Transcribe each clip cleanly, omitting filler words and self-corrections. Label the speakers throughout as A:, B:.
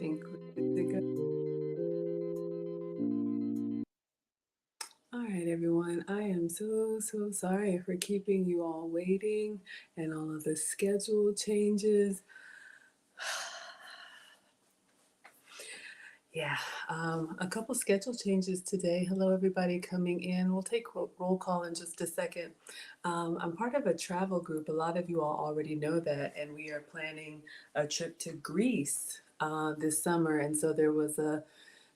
A: think we're good to go. All right, everyone. I am so sorry for keeping you all waiting and all of the schedule changes. Yeah, a couple schedule changes today. Hello, everybody coming in. We'll take roll call in just a second. I'm part of a travel group. A lot of you all already know that, and we are planning a trip to Greece this summer. And so there was a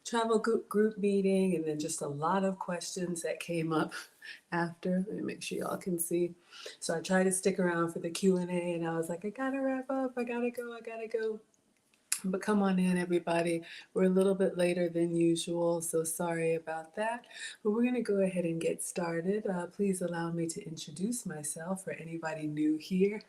A: travel group meeting, and then just a lot of questions that came up after. Let me make sure y'all can see. So I tried to stick around for the Q&A, and I was like, I gotta wrap up. I gotta go. But come on in, everybody. We're a little bit later than usual, so sorry about that. But we're going to go ahead and get started. Please allow me to introduce myself for anybody new here.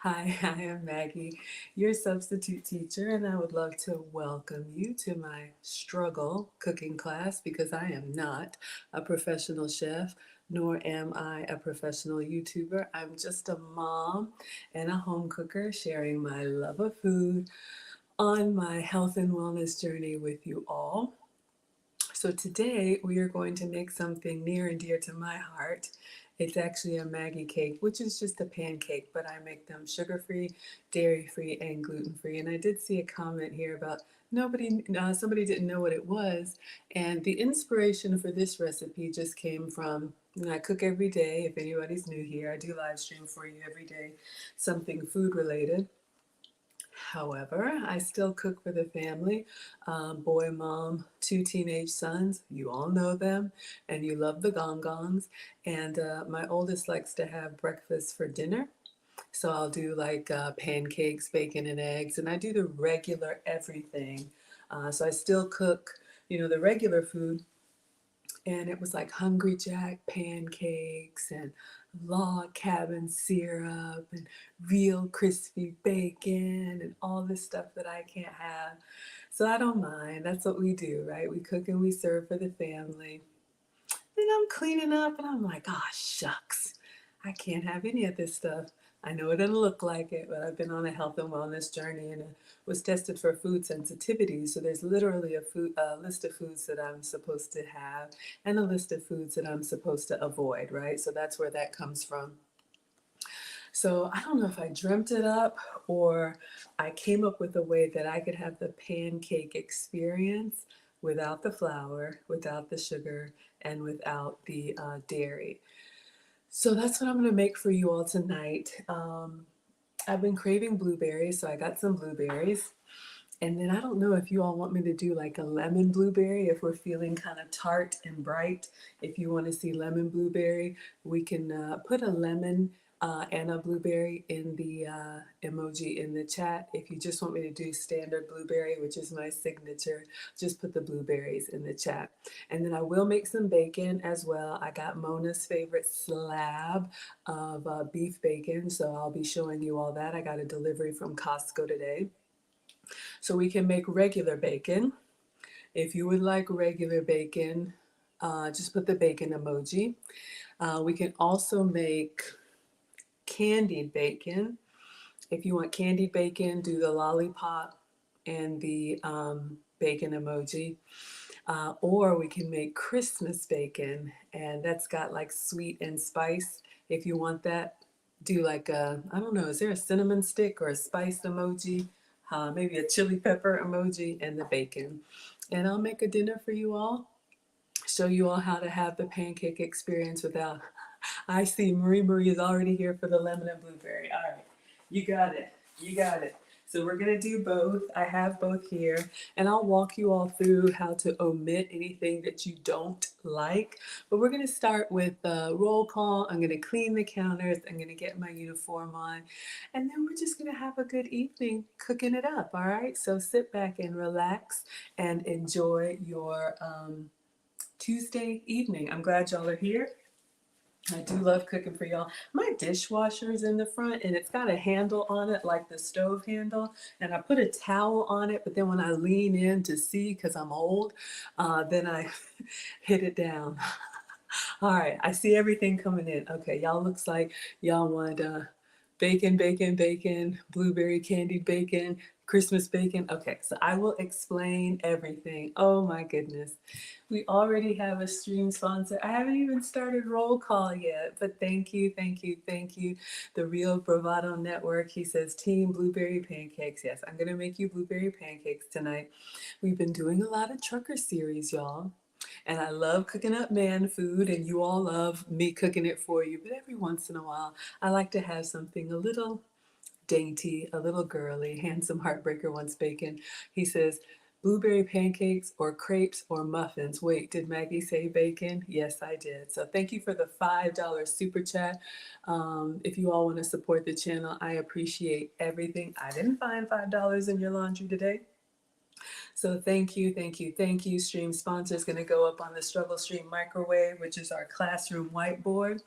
A: Hi, I am Maggie, your substitute teacher, and I would love to welcome you to my struggle cooking class, because I am not a professional chef, nor am I a professional YouTuber. I'm just a mom and a home cooker sharing my love of food on my health and wellness journey with you all. So today we are going to make something near and dear to my heart. It's actually a Maggie cake, which is just a pancake, but I make them sugar-free, dairy-free, and gluten-free. And I did see a comment here about somebody didn't know what it was. And the inspiration for this recipe just came from, I cook every day. If anybody's new here, I do live stream for you every day, something food related. However, I still cook for the family. Boy, mom, 2 teenage sons. You all know them, and you love the gong-gongs. And my oldest likes to have breakfast for dinner. So I'll do like pancakes, bacon, and eggs. And I do the regular everything. So I still cook, the regular food. And it was like Hungry Jack pancakes and log cabin syrup and real crispy bacon and all this stuff that I can't have. So I don't mind. That's what we do, right? We cook and we serve for the family. Then I'm cleaning up and I'm like, oh, shucks, I can't have any of this stuff. I know it doesn't look like it, but I've been on a health and wellness journey and was tested for food sensitivity. So there's literally a list of foods that I'm supposed to have and a list of foods that I'm supposed to avoid, right? So that's where that comes from. So I don't know if I dreamt it up or I came up with a way that I could have the pancake experience without the flour, without the sugar, and without the dairy. So that's what I'm going to make for you all tonight. I've been craving blueberries, so I got some blueberries. And then I don't know if you all want me to do like a lemon blueberry if we're feeling kind of tart and bright. If you want to see lemon blueberry, we can put a lemon and a blueberry in the emoji in the chat. If you just want me to do standard blueberry, which is my signature, just put the blueberries in the chat. And then I will make some bacon as well. I got Mona's favorite slab of beef bacon, so I'll be showing you all that. I got a delivery from Costco today. So we can make regular bacon. If you would like regular bacon, just put the bacon emoji. We can also make candied bacon. If you want candied bacon, do the lollipop and the bacon emoji. Or we can make Christmas bacon, and that's got like sweet and spice. If you want that, do like a, I don't know, is there a cinnamon stick or a spice emoji? Maybe a chili pepper emoji and the bacon. And I'll make a dinner for you all, show you all how to have the pancake experience without. I see Marie is already here for the lemon and blueberry. All right, you got it. You got it. So we're going to do both. I have both here, and I'll walk you all through how to omit anything that you don't like. But we're going to start with roll call. I'm going to clean the counters. I'm going to get my uniform on, and then we're just going to have a good evening cooking it up. All right. So sit back and relax and enjoy your Tuesday evening. I'm glad y'all are here. I do love cooking for y'all. My dishwasher is in the front and it's got a handle on it like the stove handle. And I put a towel on it, but then when I lean in to see, because I'm old, then I hit it down. All right, I see everything coming in. Okay, y'all looks like y'all want bacon, bacon, bacon, blueberry candied bacon, Christmas bacon. Okay, so I will explain everything. Oh my goodness. We already have a stream sponsor. I haven't even started roll call yet, but thank you, thank you, thank you. The Real Bravado Network, he says, Team Blueberry Pancakes. Yes, I'm going to make you blueberry pancakes tonight. We've been doing a lot of trucker series, y'all. And I love cooking up man food, and you all love me cooking it for you. But every once in a while, I like to have something a little dainty, a little girly. Handsome Heartbreaker wants bacon. He says, blueberry pancakes or crepes or muffins. Wait, did Maggie say bacon? Yes, I did. So thank you for the $5 super chat. If you all want to support the channel, I appreciate everything. I didn't find $5 in your laundry today. So thank you, thank you, thank you. Stream sponsor is going to go up on the Struggle Stream Microwave, which is our classroom whiteboard.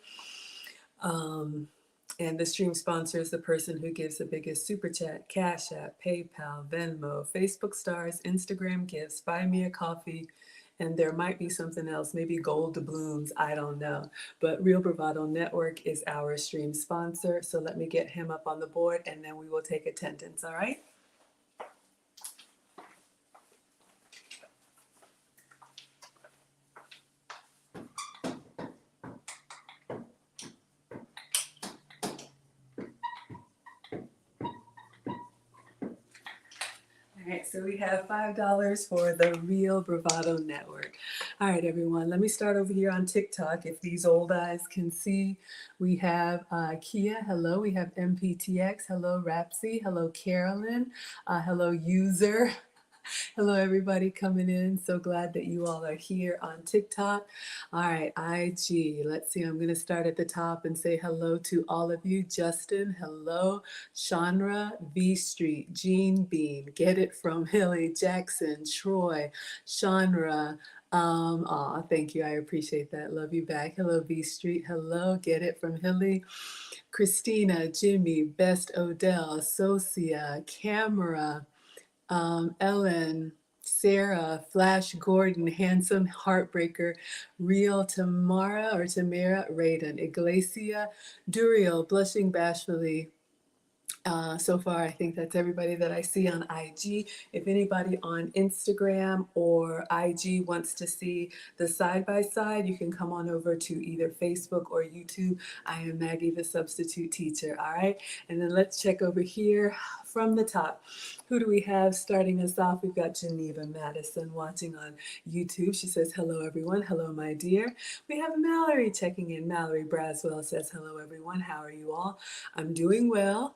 A: And the stream sponsor is the person who gives the biggest super chat, Cash App, PayPal, Venmo, Facebook stars, Instagram gifts, buy me a coffee, and there might be something else, maybe gold doubloons, I don't know. But Real Bravado Network is our stream sponsor. So let me get him up on the board and then we will take attendance, all right? All right, so we have $5 for the Real Bravado Network. All right, everyone, let me start over here on TikTok. If these old eyes can see, we have Kia, hello. We have MPTX, hello, Rapsy, hello, Carolyn, hello, User. Hello, everybody coming in. So glad that you all are here on TikTok. All right, IG. Let's see. I'm going to start at the top and say hello to all of you. Justin, hello. Chandra, V Street, Jean Bean, Get It From Hilly, Jackson, Troy, Chandra. Thank you. I appreciate that. Love you back. Hello, V Street. Hello, Get It From Hilly. Christina, Jimmy, Best Odell, Socia, Camera. Ellen, Sarah, Flash Gordon, Handsome Heartbreaker, Real Tamara or Tamara, Raiden, Iglesia, Duriel, Blushing Bashfully. So far, I think that's everybody that I see on IG. If anybody on Instagram or IG wants to see the side-by-side, you can come on over to either Facebook or YouTube. I am Maggie, the substitute teacher, all right? And then let's check over here from the top. Who do we have starting us off? We've got Geneva Madison watching on YouTube. She says, hello, everyone. Hello, my dear. We have Mallory checking in. Mallory Braswell says, hello, everyone. How are you all? I'm doing well.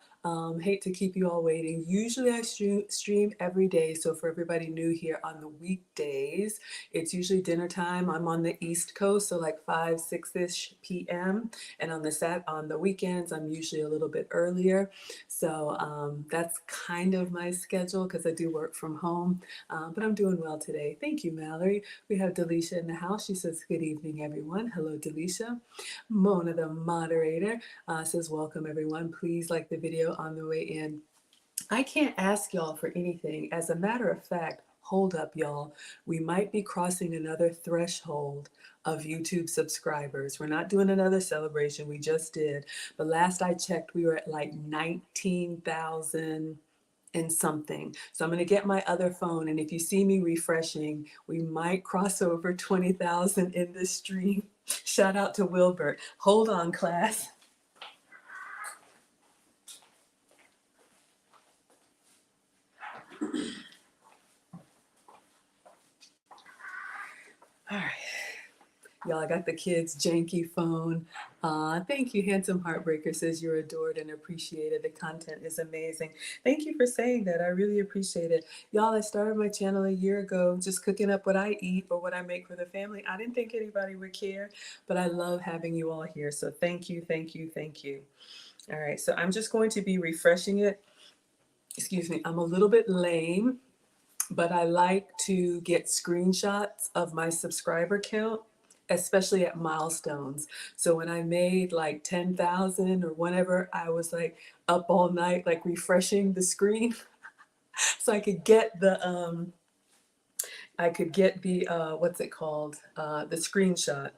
A: Hate to keep you all waiting. Usually I stream every day. So for everybody new here, on the weekdays, it's usually dinner time. I'm on the East Coast, so like 5, 6-ish p.m. And on the weekends, I'm usually a little bit earlier. So that's kind of my schedule because I do work from home. But I'm doing well today. Thank you, Mallory. We have Delisha in the house. She says, good evening, everyone. Hello, Delisha. Mona, the moderator, says, welcome, everyone. Please like the video on the way in. I can't ask y'all for anything. As a matter of fact, hold up, y'all. We might be crossing another threshold of YouTube subscribers. We're not doing another celebration. We just did. But last I checked, we were at like 19,000 and something. So I'm going to get my other phone, and if you see me refreshing, we might cross over 20,000 in this stream. Shout out to Wilbert. Hold on, class. All right. Y'all, I got the kids' janky phone. Thank you, Handsome Heartbreaker says you're adored and appreciated. The content is amazing. Thank you for saying that. I really appreciate it. Y'all, I started my channel a year ago, just cooking up what I eat or what I make for the family. I didn't think anybody would care, but I love having you all here. So thank you, thank you, thank you. All right, so I'm just going to be refreshing it. Excuse me, I'm a little bit lame, but I like to get screenshots of my subscriber count, especially at milestones. So when I made like 10,000 or whenever, I was like up all night, like refreshing the screen so I could get the what's it called? The screenshot.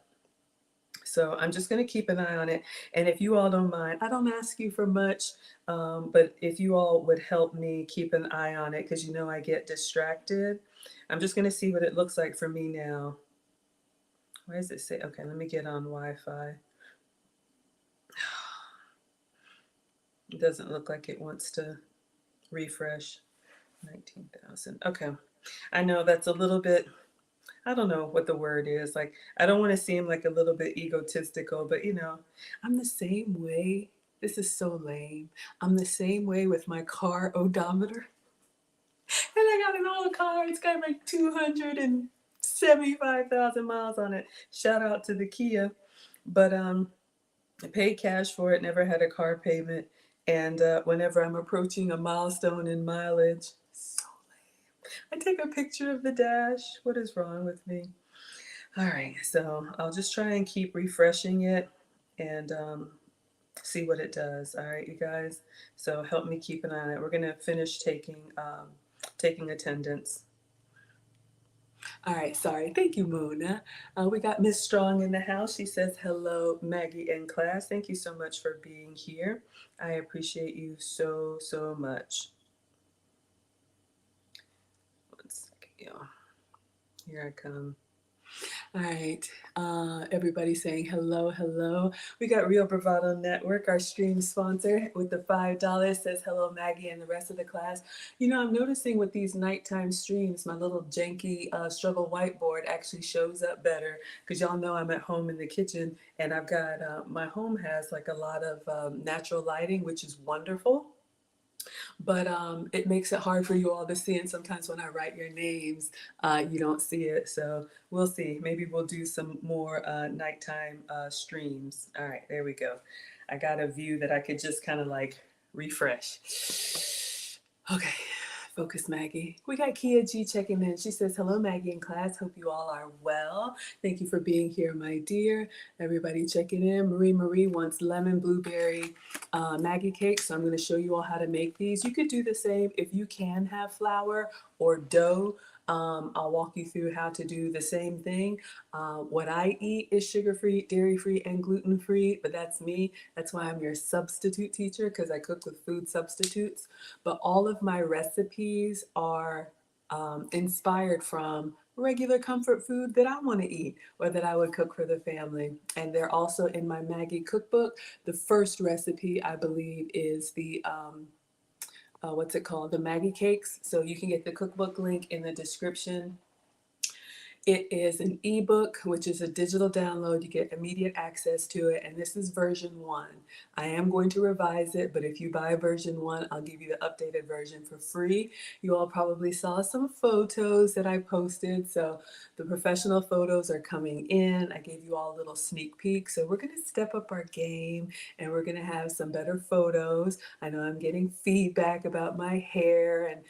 A: So I'm just going to keep an eye on it. And if you all don't mind, I don't ask you for much, but if you all would help me keep an eye on it, because you know I get distracted. I'm just going to see what it looks like for me now. Why does it say? Okay, let me get on Wi-Fi. It doesn't look like it wants to refresh. 19,000. Okay. I know that's a little bit, I don't know what the word is. Like, I don't want to seem like a little bit egotistical, but you know, I'm the same way. This is so lame. I'm the same way with my car odometer. And I got an old car. It's got like 275,000 miles on it. Shout out to the Kia. But I paid cash for it, never had a car payment. And whenever I'm approaching a milestone in mileage, so lame. I take a picture of the dash. What is wrong with me? All right, so I'll just try and keep refreshing it and see what it does. All right, you guys. So help me keep an eye on it. We're gonna finish taking attendance. All right, sorry. Thank you, Mona. We got Miss Strong in the house. She says, hello, Maggie and class. Thank you so much for being here. I appreciate you so, so much. One second, y'all. Here I come. All right, everybody saying hello, hello. We got Real Bravado Network, our stream sponsor, with the $5 says hello, Maggie, and the rest of the class. You know, I'm noticing with these nighttime streams, my little janky struggle whiteboard actually shows up better because y'all know I'm at home in the kitchen, and I've got my home has like a lot of natural lighting, which is wonderful. But it makes it hard for you all to see, and sometimes when I write your names, you don't see it. So we'll see. Maybe we'll do some more nighttime streams. All right, there we go. I got a view that I could just kind of like refresh. Okay. Focus, Maggie. We got Kia G checking in. She says, hello, Maggie and class. Hope you all are well. Thank you for being here, my dear. Everybody checking in. Marie wants lemon blueberry Maggie cakes. So I'm going to show you all how to make these. You could do the same if you can have flour or dough. I'll walk you through how to do the same thing. What I eat is sugar-free, dairy-free, and gluten-free, but that's me. That's why I'm your substitute teacher, because I cook with food substitutes. But all of my recipes are inspired from regular comfort food that I want to eat or that I would cook for the family. And they're also in my Maggie cookbook. The first recipe, I believe, is the what's it called? The Maggie cakes. So you can get the cookbook link in the description. It is an ebook, which is a digital download. You get immediate access to it, and this is version 1. I am going to revise it, but if you buy version 1, I'll give you the updated version for free. You all probably saw some photos that I posted, so the professional photos are coming in. I gave you all a little sneak peek, so we're going to step up our game, and we're going to have some better photos. I know I'm getting feedback about my hair and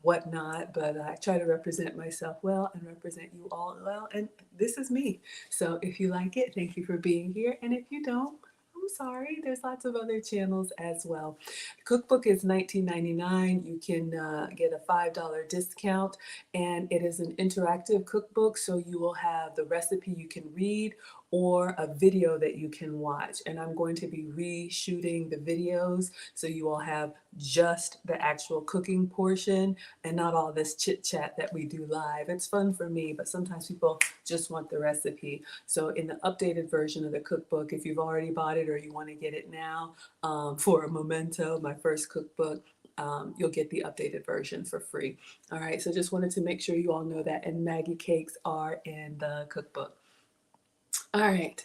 A: whatnot, but I try to represent myself well and represent you all well, and this is me. So if you like it, thank you for being here, and if you don't, I'm sorry. There's lots of other channels as well. Cookbook is $19.99. You can get a $5 discount, and it is an interactive cookbook, so you will have the recipe you can read or a video that you can watch. And I'm going to be reshooting the videos so you all have just the actual cooking portion and not all this chit chat that we do live. It's fun for me, but sometimes people just want the recipe. So in the updated version of the cookbook, if you've already bought it or you want to get it now for a memento, my first cookbook, you'll get the updated version for free. All right, so just wanted to make sure you all know that. And Maggie cakes are in the cookbook. All right.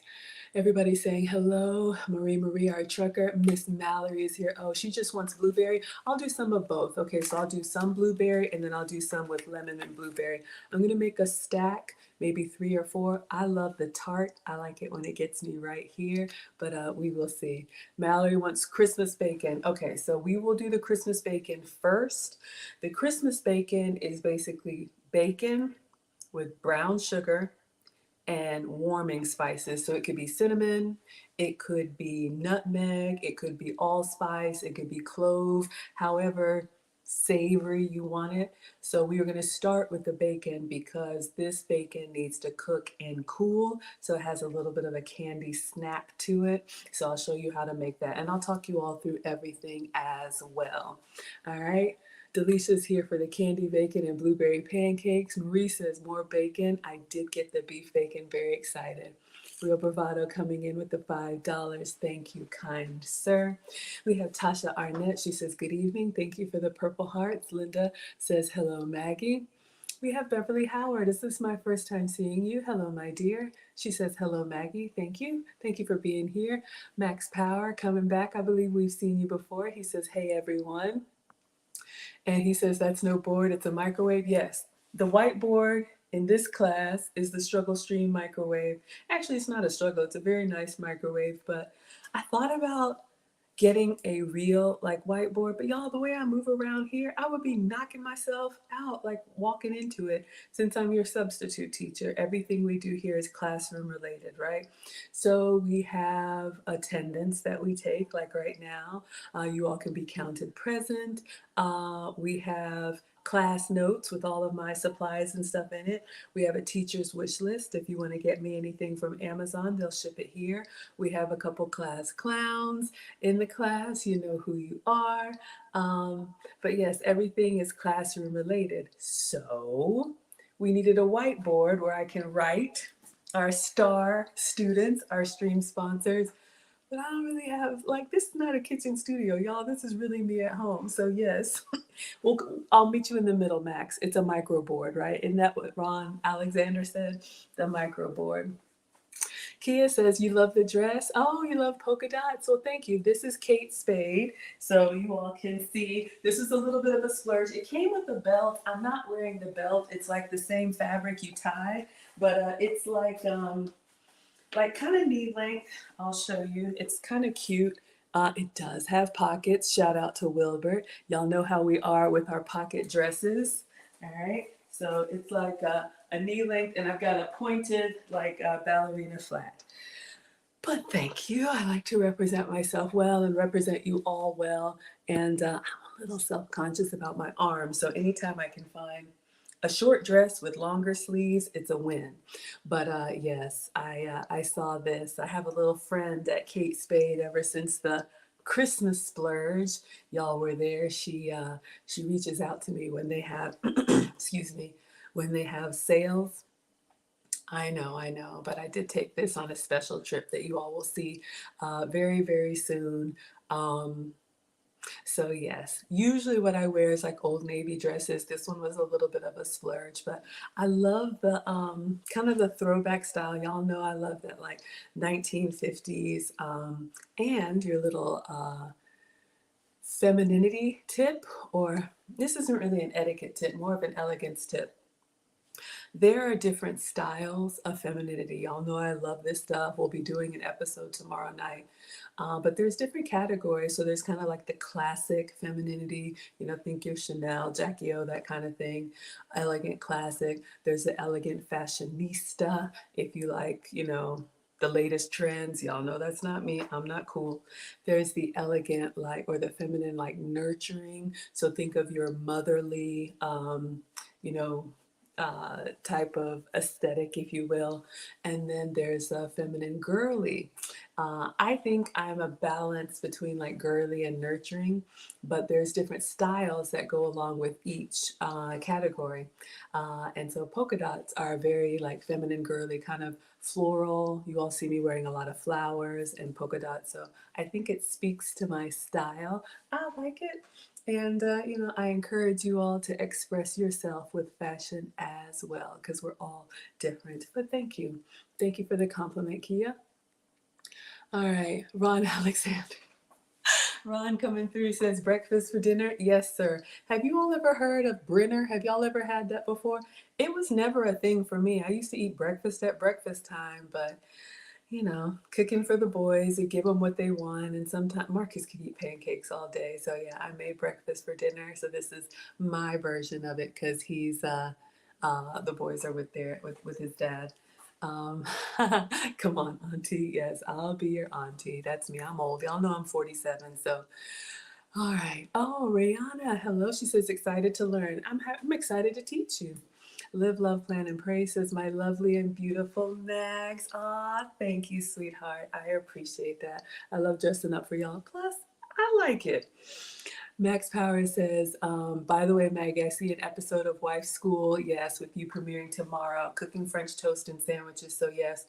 A: Everybody saying hello. Marie, our trucker. Miss Mallory is here. Oh, she just wants blueberry. I'll do some of both. Okay, so I'll do some blueberry and then I'll do some with lemon and blueberry. I'm going to make a stack, maybe 3 or 4. I love the tart. I like it when it gets me right here, but we will see. Mallory wants Christmas bacon. Okay, so we will do the Christmas bacon first. The Christmas bacon is basically bacon with brown sugar and warming spices. So it could be cinnamon, it could be nutmeg, it could be allspice, it could be clove, however savory you want it. So we are going to start with the bacon because this bacon needs to cook and cool, so it has a little bit of a candy snap to it. So I'll show you how to make that, and I'll talk you all through everything as well. All right. Delicia's here for the candy bacon and blueberry pancakes. Marie says more bacon. I did get the beef bacon. Very excited. Real Bravado coming in with the $5. Thank you, kind sir. We have Tasha Arnett. She says, good evening. Thank you for the purple hearts. Linda says, hello, Maggie. We have Beverly Howard. Is this my first time seeing you? Hello, my dear. She says, hello, Maggie. Thank you. Thank you for being here. Max Power coming back. I believe we've seen you before. He says, hey, everyone. And he says, that's no board, it's a microwave. Yes, the whiteboard in this class is the Struggle Stream microwave. Actually, it's not a struggle, it's a very nice microwave, but I thought about getting a real like whiteboard, but y'all, the way I move around here, I would be knocking myself out like walking into it. Since I'm your substitute teacher, everything we do here is classroom related, right? So we have attendance that we take, like right now. You all can be counted present. We have class notes with all of my supplies and stuff in it. We have a teacher's wish list. If you want to get me anything from Amazon, they'll ship it here. We have a couple class clowns in the class. You know who you are. But yes, everything is classroom related. So we needed a whiteboard where I can write our star students, our stream sponsors. But I don't really have, like, this is not a kitchen studio, y'all. This is really me at home. So yes, well, I'll meet you in the middle, Max. It's a micro board, right? Isn't that what Ron Alexander said? The micro board. Kia says, you love the dress? Oh, you love polka dots? Well, thank you. This is Kate Spade. So you all can see, this is a little bit of a splurge. It came with a belt. I'm not wearing the belt. It's like the same fabric you tie, but it's like kind of knee length. I'll show you. It's kind of cute. It does have pockets. Shout out to Wilbert. Y'all know how we are with our pocket dresses. All right. So it's like a knee length, and I've got a pointed like ballerina flat. But thank you. I like to represent myself well and represent you all well. And I'm a little self-conscious about my arms. So anytime I can find a short dress with longer sleeves, it's a win. But yes, I saw this. I have a little friend at Kate Spade ever since the Christmas splurge. Y'all were there. She reaches out to me when they have, excuse me, when they have sales. I know, but I did take this on a special trip that you all will see very, very soon. Um, So yes, usually what I wear is like Old Navy dresses. This one was a little bit of a splurge, but I love the kind of the throwback style. Y'all know I love that like 1950s and your little femininity tip, or this isn't really an etiquette tip, more of an elegance tip. There are different styles of femininity. Y'all know I love this stuff. We'll be doing an episode tomorrow night. But there's different categories. So there's kind of like the classic femininity, you know, think your Chanel, Jackie O, that kind of thing. Elegant classic. There's the elegant fashionista. If you like, you know, the latest trends, y'all know that's not me. I'm not cool. There's the elegant, like, or the feminine, like nurturing. So think of your motherly, you know, type of aesthetic, if you will. And then there's a feminine girly. I think I'm a balance between like girly and nurturing, but there's different styles that go along with each category. And so polka dots are very like feminine, girly, kind of floral. You all see me wearing a lot of flowers and polka dots. So I think it speaks to my style. I like it. And, you know, I encourage you all to express yourself with fashion as well, because we're all different. But thank you. Thank you for the compliment, Kia. All right, Ron Alexander. Ron coming through says breakfast for dinner. Yes, sir. Have you all ever heard of Brenner? Have y'all ever had that before? It was never a thing for me. I used to eat breakfast at breakfast time, but you know, cooking for the boys, you give them what they want. And sometimes Marcus could eat pancakes all day. So yeah, I made breakfast for dinner. So this is my version of it because he's the boys are with his dad. Um, come on, Auntie. Yes, I'll be your auntie. That's me. I'm old. Y'all know I'm 47. So all right. Oh, Rihanna, hello. She says, excited to learn. I'm excited to teach you. Live, love, plan, and pray, says my lovely and beautiful Mags. Aw, thank you, sweetheart. I appreciate that. I love dressing up for y'all. Plus, I like it. Max Power says, by the way, Maggie, I see an episode of Wife School. Yes, with you premiering tomorrow, cooking French toast and sandwiches. So, yes,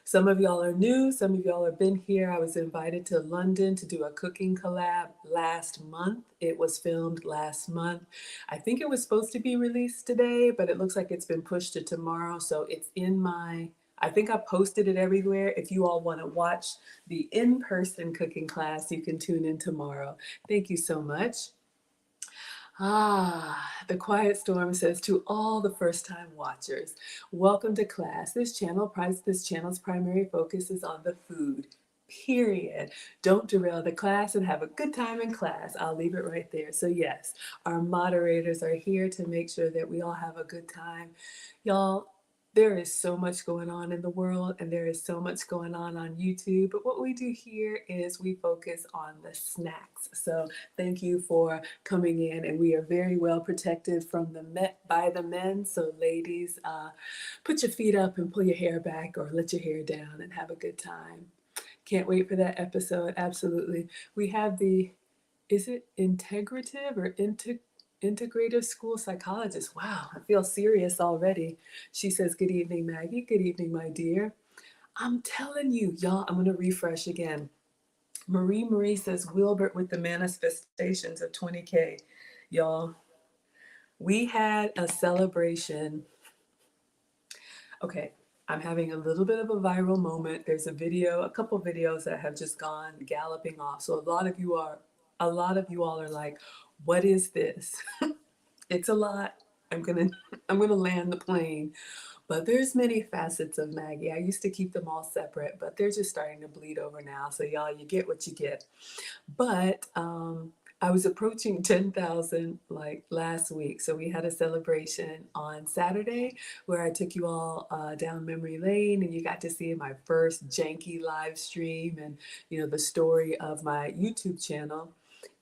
A: some of y'all are new, some of y'all have been here. I was invited to London to do a cooking collab last month. It was filmed last month. I think it was supposed to be released today, but it looks like it's been pushed to tomorrow. So it's in my, I think I posted it everywhere. If you all want to watch the in-person cooking class, you can tune in tomorrow. Thank you so much. The Quiet Storm says to all the first-time watchers, welcome to class. This channel's primary focus is on the food. Period. Don't derail the class and have a good time in class. I'll leave it right there. So yes, our moderators are here to make sure that we all have a good time. Y'all, there is so much going on in the world and there is so much going on YouTube. But what we do here is we focus on the snacks. So thank you for coming in, and we are very well protected from by the men. So ladies, put your feet up and pull your hair back or let your hair down and have a good time. Can't wait for that episode. Absolutely. We have is it integrative or integrative school psychologist? Wow, I feel serious already. She says, good evening, Maggie. Good evening, my dear. I'm telling you, y'all, I'm going to refresh again. Marie says, Wilbert with the manifestations of 20K. Y'all, we had a celebration. Okay, I'm having a little bit of a viral moment. There's a couple videos that have just gone galloping off. So a lot of you all are like, what is this? It's a lot. I'm gonna I'm gonna land the plane. But there's many facets of Maggie. I used to keep them all separate, but they're just starting to bleed over now. So y'all, you get what you get. But I was approaching 10,000 like last week. So we had a celebration on Saturday where I took you all down memory lane and you got to see my first janky live stream and, you know, the story of my YouTube channel.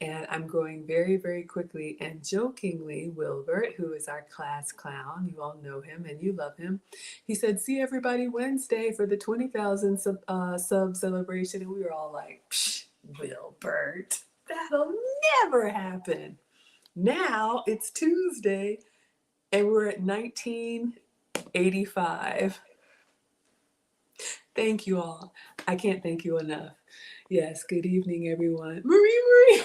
A: And I'm growing very, very quickly. And jokingly, Wilbert, who is our class clown, you all know him and you love him, he said, see everybody Wednesday for the 20,000 sub celebration. And we were all like, psh, Wilbert, that'll never happen. Now it's Tuesday and we're at 1985. Thank you all. I can't thank you enough. Yes, good evening, everyone. Marie.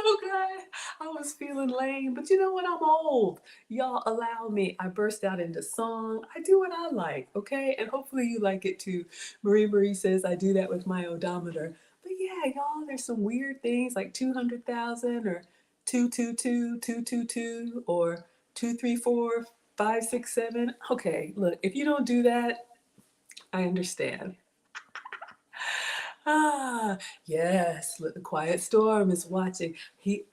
A: so glad. I was feeling lame, but you know what? I'm old. Y'all allow me. I burst out into song. I do what I like, okay? And hopefully you like it too. Marie says I do that with my odometer. But yeah, y'all, there's some weird things like 200,000 or 222, 222, or 234, 567. Okay, look, if you don't do that, I understand. Ah, yes, look, the quiet storm is watching.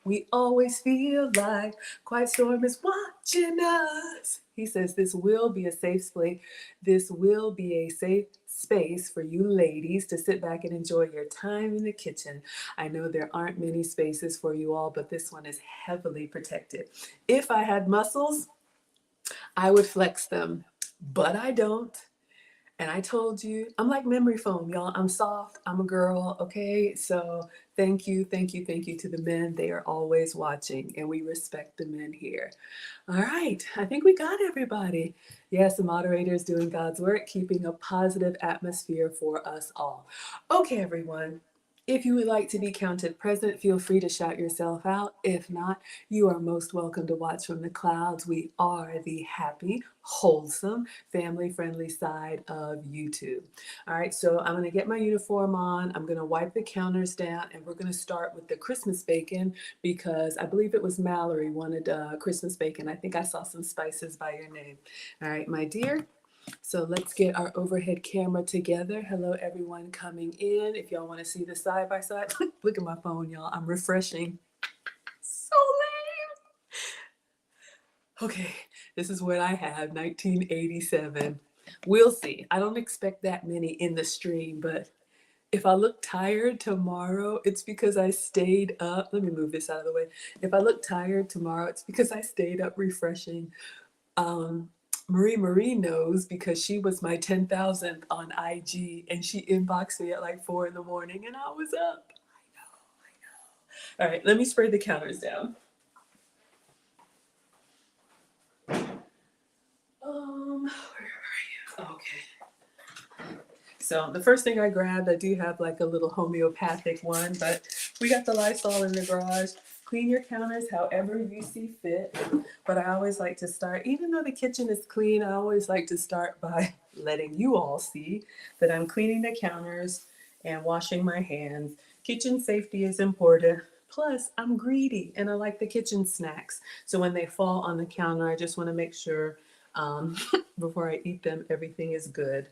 A: We always feel like quiet storm is watching us. He says this will be a safe space. This will be a safe space for you ladies to sit back and enjoy your time in the kitchen. I know there aren't many spaces for you all, but this one is heavily protected. If I had muscles, I would flex them, but I don't. And I told you, I'm like memory foam, y'all. I'm soft. I'm a girl. Okay. So thank you, thank you, thank you to the men. They are always watching, and we respect the men here. All right. I think we got everybody. Yes, the moderator is doing God's work, keeping a positive atmosphere for us all. Okay, everyone. If you would like to be counted present, feel free to shout yourself out. If not, you are most welcome to watch from the clouds. We are the happy, wholesome, family-friendly side of YouTube. All right, so I'm going to get my uniform on. I'm going to wipe the counters down, and we're going to start with the Christmas bacon because I believe it was Mallory wanted Christmas bacon. I think I saw some spices by your name. All right, my dear. So let's get our overhead camera together. Hello, everyone coming in. If y'all want to see the side by side, look at my phone, y'all. I'm refreshing. So lame. Okay, this is what I have, 1987. We'll see. I don't expect that many in the stream, but if I look tired tomorrow, it's because I stayed up. Let me move this out of the way. If I look tired tomorrow, it's because I stayed up refreshing. Marie knows because she was my 10,000th on IG and she inboxed me at like 4 in the morning and I was up. I know. All right, let me spray the counters down. Where are you? Okay. So the first thing I grabbed, I do have like a little homeopathic one, but we got the Lysol in the garage. Clean your counters however you see fit. But I always like to start, even though the kitchen is clean, I always like to start by letting you all see that I'm cleaning the counters and washing my hands. Kitchen safety is important. Plus, I'm greedy and I like the kitchen snacks. So when they fall on the counter, I just want to make sure before I eat them, everything is good.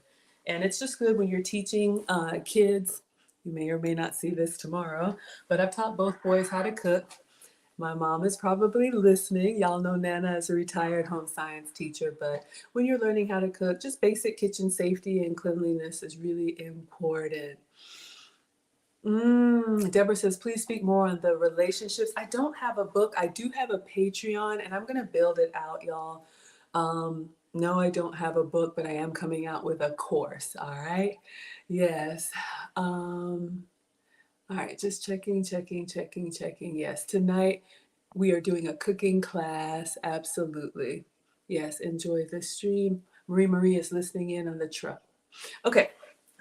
A: And it's just good when you're teaching kids. You may or may not see this tomorrow, but I've taught both boys how to cook. My mom is probably listening. Y'all know Nana is a retired home science teacher, but when you're learning how to cook, just basic kitchen safety and cleanliness is really important. Deborah says, please speak more on the relationships. I don't have a book. I do have a Patreon, and I'm going to build it out, y'all. No, I don't have a book, but I am coming out with a course. All right. Yes. All right. Just checking. Yes. Tonight we are doing a cooking class. Absolutely. Yes. Enjoy the stream. Marie is listening in on the truck. Okay.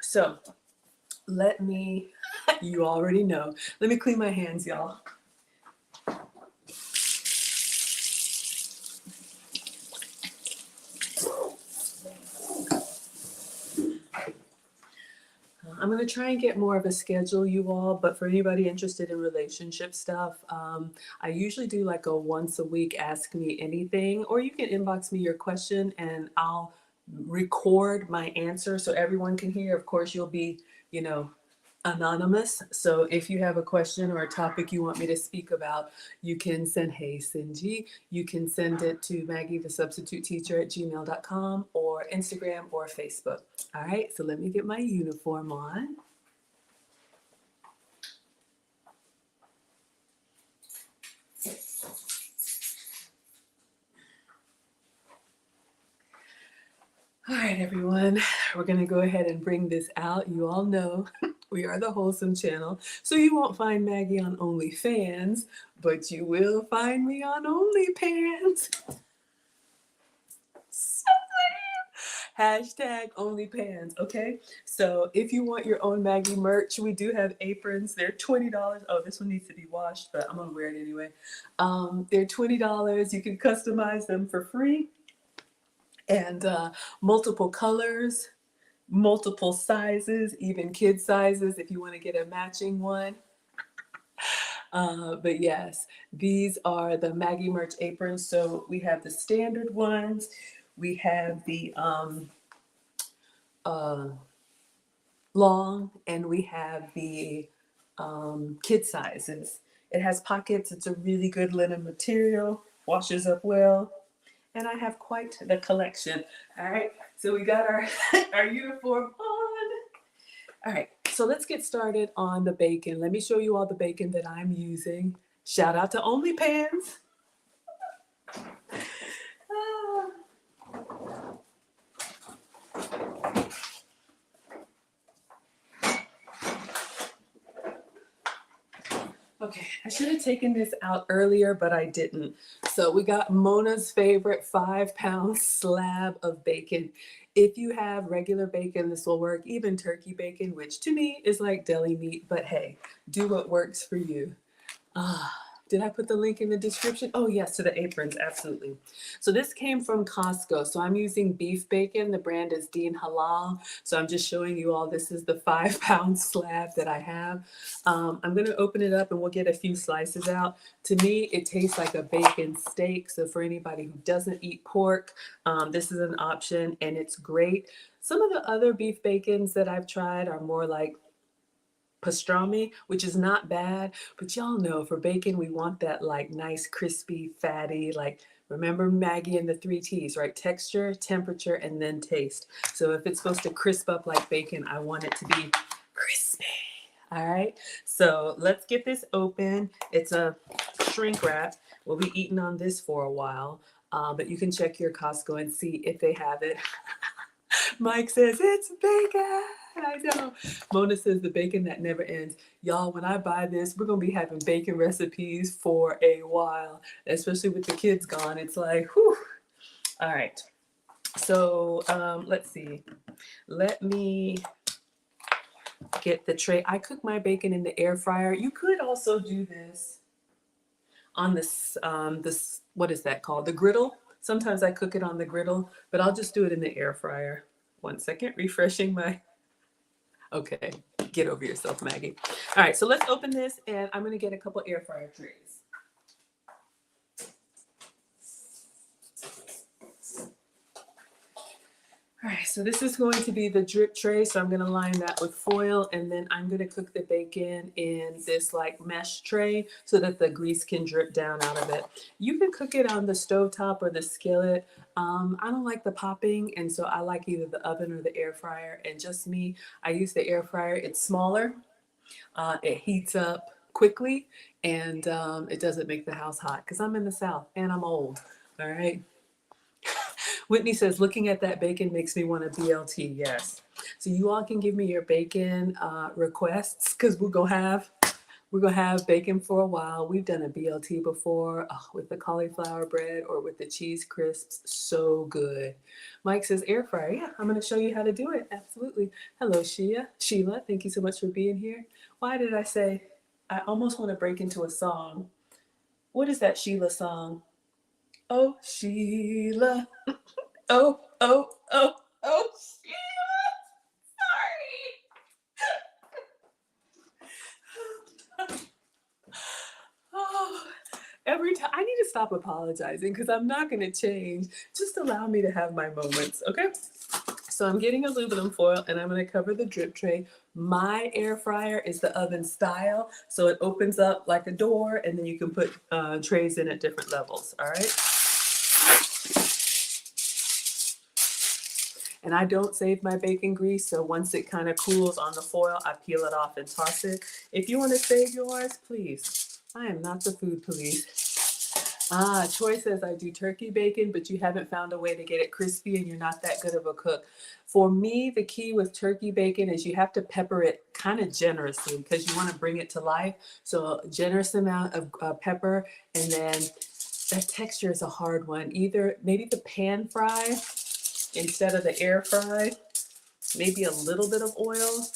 A: So you already know. Let me clean my hands, y'all. I'm going to try and get more of a schedule, you all, but for anybody interested in relationship stuff, I usually do like a once a week ask me anything, or you can inbox me your question and I'll record my answer so everyone can hear. Of course, you'll be, anonymous. So if you have a question or a topic you want me to speak about, you can send, hey, Cindy, you can send it to Maggie, the substitute teacher at gmail.com or Instagram or Facebook. All right, so let me get my uniform on. All right, everyone, we're going to go ahead and bring this out. You all know we are the Wholesome Channel, so you won't find Maggie on OnlyFans, but you will find me on OnlyPants. So Hashtag only pans, okay? So if you want your own Maggie merch, we do have aprons. They're $20. Oh, this one needs to be washed, but I'm gonna wear it anyway. They're $20. You can customize them for free, and multiple colors, multiple sizes, even kid sizes if you want to get a matching one. But yes, these are the Maggie merch aprons. So we have the standard ones, we have the uh, long, and we have the kid sizes. It has pockets. It's a really good linen material, washes up well, and I have quite the collection. All right, so we got our our uniform on. All right, so let's get started on the bacon. Let me show you all the bacon that I'm using. Shout out to OnlyPans. Ah. Okay, I should have taken this out earlier, but I didn't. So we got Mona's favorite 5-pound slab of bacon. If you have regular bacon, this will work. Even turkey bacon, which to me is like deli meat, but hey, do what works for you. Ah, did I put the link in the description? Oh yes, to the aprons, absolutely. So this came from Costco. So I'm using beef bacon. The brand is Dean Halal. So I'm just showing you all, this is the 5-pound slab that I have. I'm gonna open it up and we'll get a few slices out. To me, it tastes like a bacon steak. So for anybody who doesn't eat pork, this is an option and it's great. Some of the other beef bacons that I've tried are more like pastrami, which is not bad, but y'all know for bacon, we want that like nice, crispy, fatty, like remember Maggie and the 3 T's, right? Texture, temperature, and then taste. So if it's supposed to crisp up like bacon, I want it to be crispy. All right, so let's get this open. It's a shrink wrap. We'll be eating on this for a while, but you can check your Costco and see if they have it. Mike says, it's bacon. I know. Mona says, the bacon that never ends. Y'all, when I buy this, we're going to be having bacon recipes for a while, especially with the kids gone. It's like, whew. All right. So let's see. Let me get the tray. I cook my bacon in the air fryer. You could also do this on this, what is that called? The griddle. Sometimes I cook it on the griddle, but I'll just do it in the air fryer. 1 second, refreshing my, okay, get over yourself, Maggie. All right, so let's open this and I'm gonna get a couple air fryer trays. All right, so this is going to be the drip tray. So I'm gonna line that with foil and then I'm gonna cook the bacon in this like mesh tray so that the grease can drip down out of it. You can cook it on the stovetop or the skillet. I don't like the popping, and so I like either the oven or the air fryer. And just me, I use the air fryer. It's smaller, it heats up quickly, and it doesn't make the house hot because I'm in the South and I'm old, all right? Whitney says, looking at that bacon makes me want a BLT. Yes. So you all can give me your bacon requests because we're gonna have bacon for a while. We've done a BLT before with the cauliflower bread or with the cheese crisps. So good. Mike says air fryer. Yeah, I'm gonna show you how to do it. Absolutely. Hello, Sheila. Thank you so much for being here. Why did I say? I almost want to break into a song. What is that Sheila song? Oh, Sheila. Oh, oh, oh, oh, Sheila. Sorry. Oh, every time I need to stop apologizing because I'm not going to change. Just allow me to have my moments, okay? So I'm getting aluminum foil and I'm going to cover the drip tray. My air fryer is the oven style, so it opens up like a door and then you can put trays in at different levels, all right? And I don't save my bacon grease, so once it kind of cools on the foil, I peel it off and toss it. If you want to save yours, please. I am not the food police. Troy says I do turkey bacon, but you haven't found a way to get it crispy and you're not that good of a cook. For me, the key with turkey bacon is you have to pepper it kind of generously because you want to bring it to life. So a generous amount of pepper, and then that texture is a hard one. Either maybe the pan fry instead of the air fry, maybe a little bit of oil,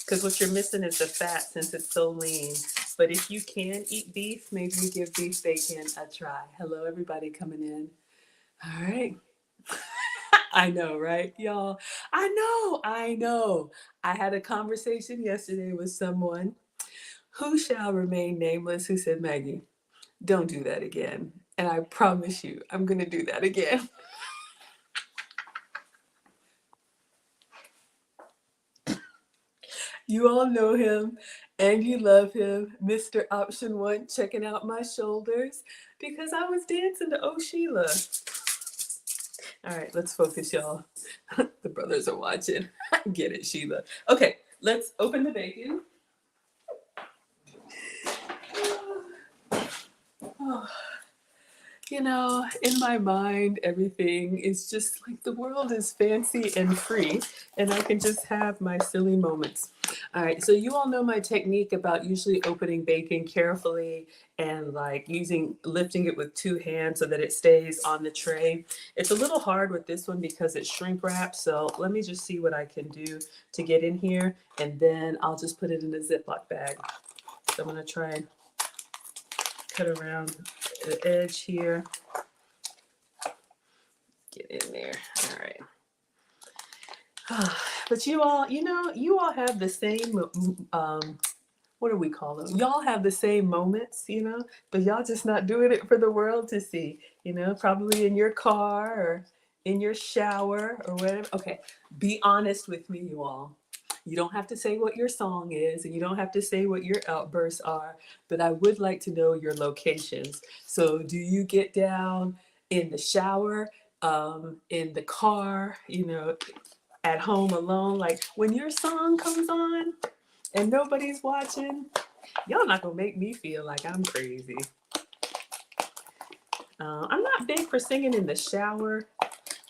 A: because what you're missing is the fat since it's so lean. But if you can eat beef, maybe you give beef bacon a try. Hello, everybody coming in. All right. I know, right, y'all? I know. I had a conversation yesterday with someone who shall remain nameless who said, Maggie, don't do that again. And I promise you, I'm going to do that again. You all know him and you love him, Mr. Option One, checking out my shoulders because I was dancing to Oh Sheila. All right, let's focus, y'all. The brothers are watching. Get it, Sheila. Okay, let's open the bacon. Oh, you know, in my mind, everything is just like the world is fancy and free, and I can just have my silly moments. All right, so you all know my technique about usually opening bacon carefully and like lifting it with two hands so that it stays on the tray. It's a little hard with this one because it's shrink wrapped, so let me just see what I can do to get in here, and then I'll just put it in a Ziploc bag. So I'm gonna try and cut around the edge here. Get in there. All right. But you all, you all have the same, what do we call them? Y'all have the same moments, but y'all just not doing it for the world to see, probably in your car or in your shower or whatever. Okay, be honest with me, you all. You don't have to say what your song is and you don't have to say what your outbursts are, but I would like to know your locations. So do you get down in the shower, in the car, at home alone? Like when your song comes on and nobody's watching, y'all not gonna make me feel like I'm crazy. I'm not big for singing in the shower.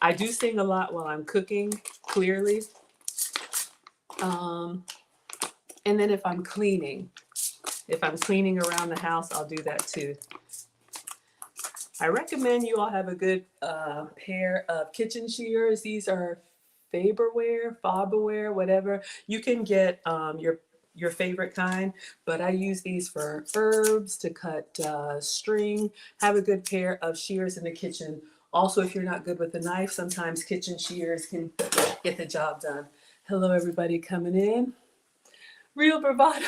A: I do sing a lot while I'm cooking, clearly. And then if I'm cleaning around the house, I'll do that too. I recommend you all have a good pair of kitchen shears. These are Faberware, whatever. You can get your favorite kind, but I use these for herbs, to cut string. Have a good pair of shears in the kitchen. Also, if you're not good with a knife, sometimes kitchen shears can get the job done. Hello, everybody coming in. Real bravado.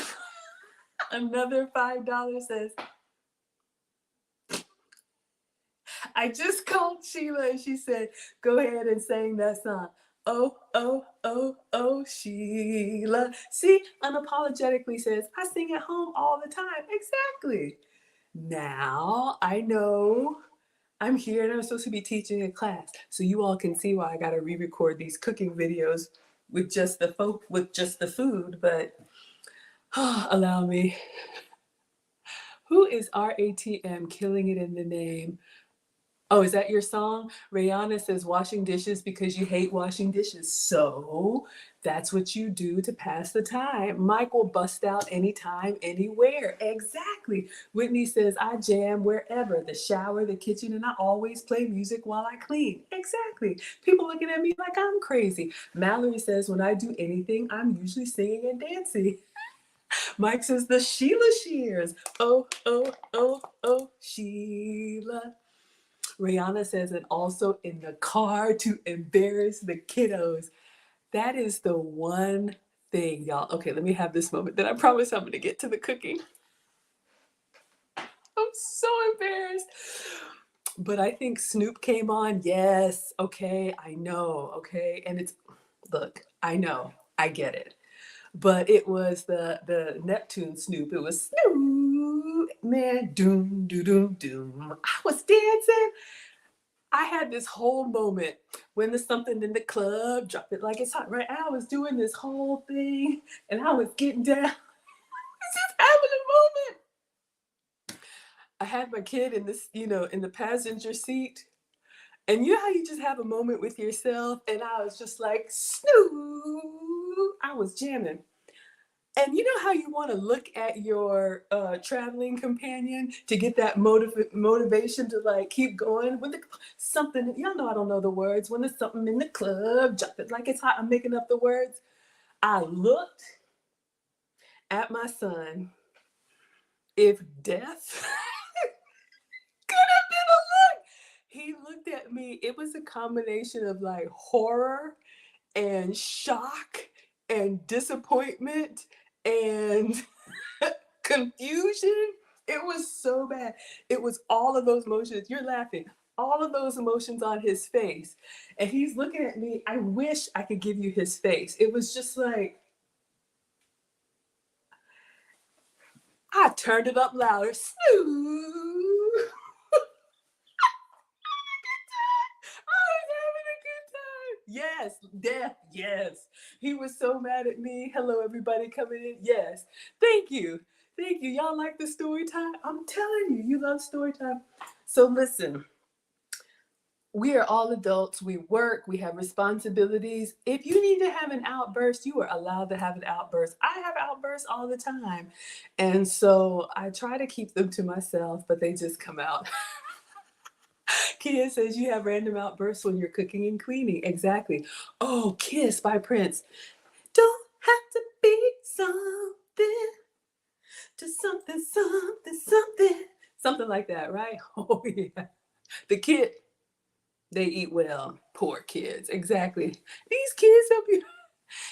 A: Another $5 says, I just called Sheila and she said, go ahead and sing that song. Oh, oh, oh, oh, Sheila. See, unapologetically says, I sing at home all the time. Exactly. Now I know I'm here and I'm supposed to be teaching a class. So you all can see why I got to re-record these cooking videos with just the food, but allow me. Who is RATM killing it in the name? Oh, is that your song? Rihanna says washing dishes because you hate washing dishes. So that's what you do to pass the time. Mike will bust out anytime, anywhere. Exactly. Whitney says I jam wherever, the shower, the kitchen, and I always play music while I clean. Exactly. People looking at me like I'm crazy. Mallory says when I do anything, I'm usually singing and dancing. Mike says the Sheila Shears. Oh, oh, oh, oh, Sheila. Rihanna says, and also in the car to embarrass the kiddos. That is the one thing, y'all. Okay, let me have this moment. Then I promise I'm going to get to the cooking. I'm so embarrassed. But I think Snoop came on. Yes. Okay. I know. Okay. And look, I know. I get it. But it was the Neptune Snoop. It was Snoop, man, doom, doom, doom, doom. I was dancing. I had this whole moment when there's something in the club, drop it like it's hot, right? I was doing this whole thing and I was getting down. Just having a moment. I had my kid in this, in the passenger seat. And you know how you just have a moment with yourself? And I was just like, Snoo. I was jamming. And you know how you want to look at your traveling companion to get that motivation to like keep going when something, y'all know I don't know the words, when there's something in the club, jump it like it's hot, I'm making up the words. I looked at my son. If death could have been a look, he looked at me. It was a combination of like horror and shock and disappointment and confusion. It was so bad. It was all of those emotions. You're laughing. All of those emotions on his face. And he's looking at me. I wish I could give you his face. It was just like, I turned it up louder. Snoo. Yes, death, yes. He was so mad at me. Hello, everybody coming in. Yes. Thank you. Thank you. Y'all like the story time? I'm telling you, you love story time. So listen, we are all adults. We work. We have responsibilities. If you need to have an outburst, you are allowed to have an outburst. I have outbursts all the time. And so I try to keep them to myself, but they just come out. Kia says you have random outbursts when you're cooking and cleaning. Exactly. Oh, Kiss by Prince. Don't have to be something to something, something, something. Something like that, right? Oh, yeah. The kid, they eat well. Poor kids. Exactly. These kids up here.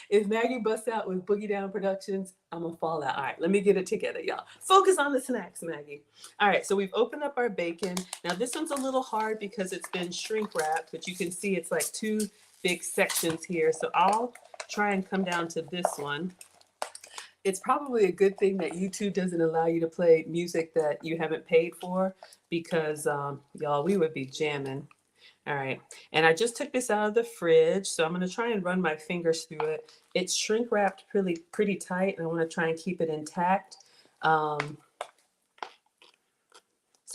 A: If Maggie busts out with Boogie Down Productions, I'm gonna fall out. All right, let me get it together, y'all. Focus on the snacks, Maggie. All right, so we've opened up our bacon. Now this one's a little hard because it's been shrink wrapped, but you can see it's like two big sections here. So I'll try and come down to this one. It's probably a good thing that YouTube doesn't allow you to play music that you haven't paid for because y'all, we would be jamming. All right, and I just took this out of the fridge, so I'm gonna try and run my fingers through it. It's shrink wrapped pretty tight, and I wanna try and keep it intact. So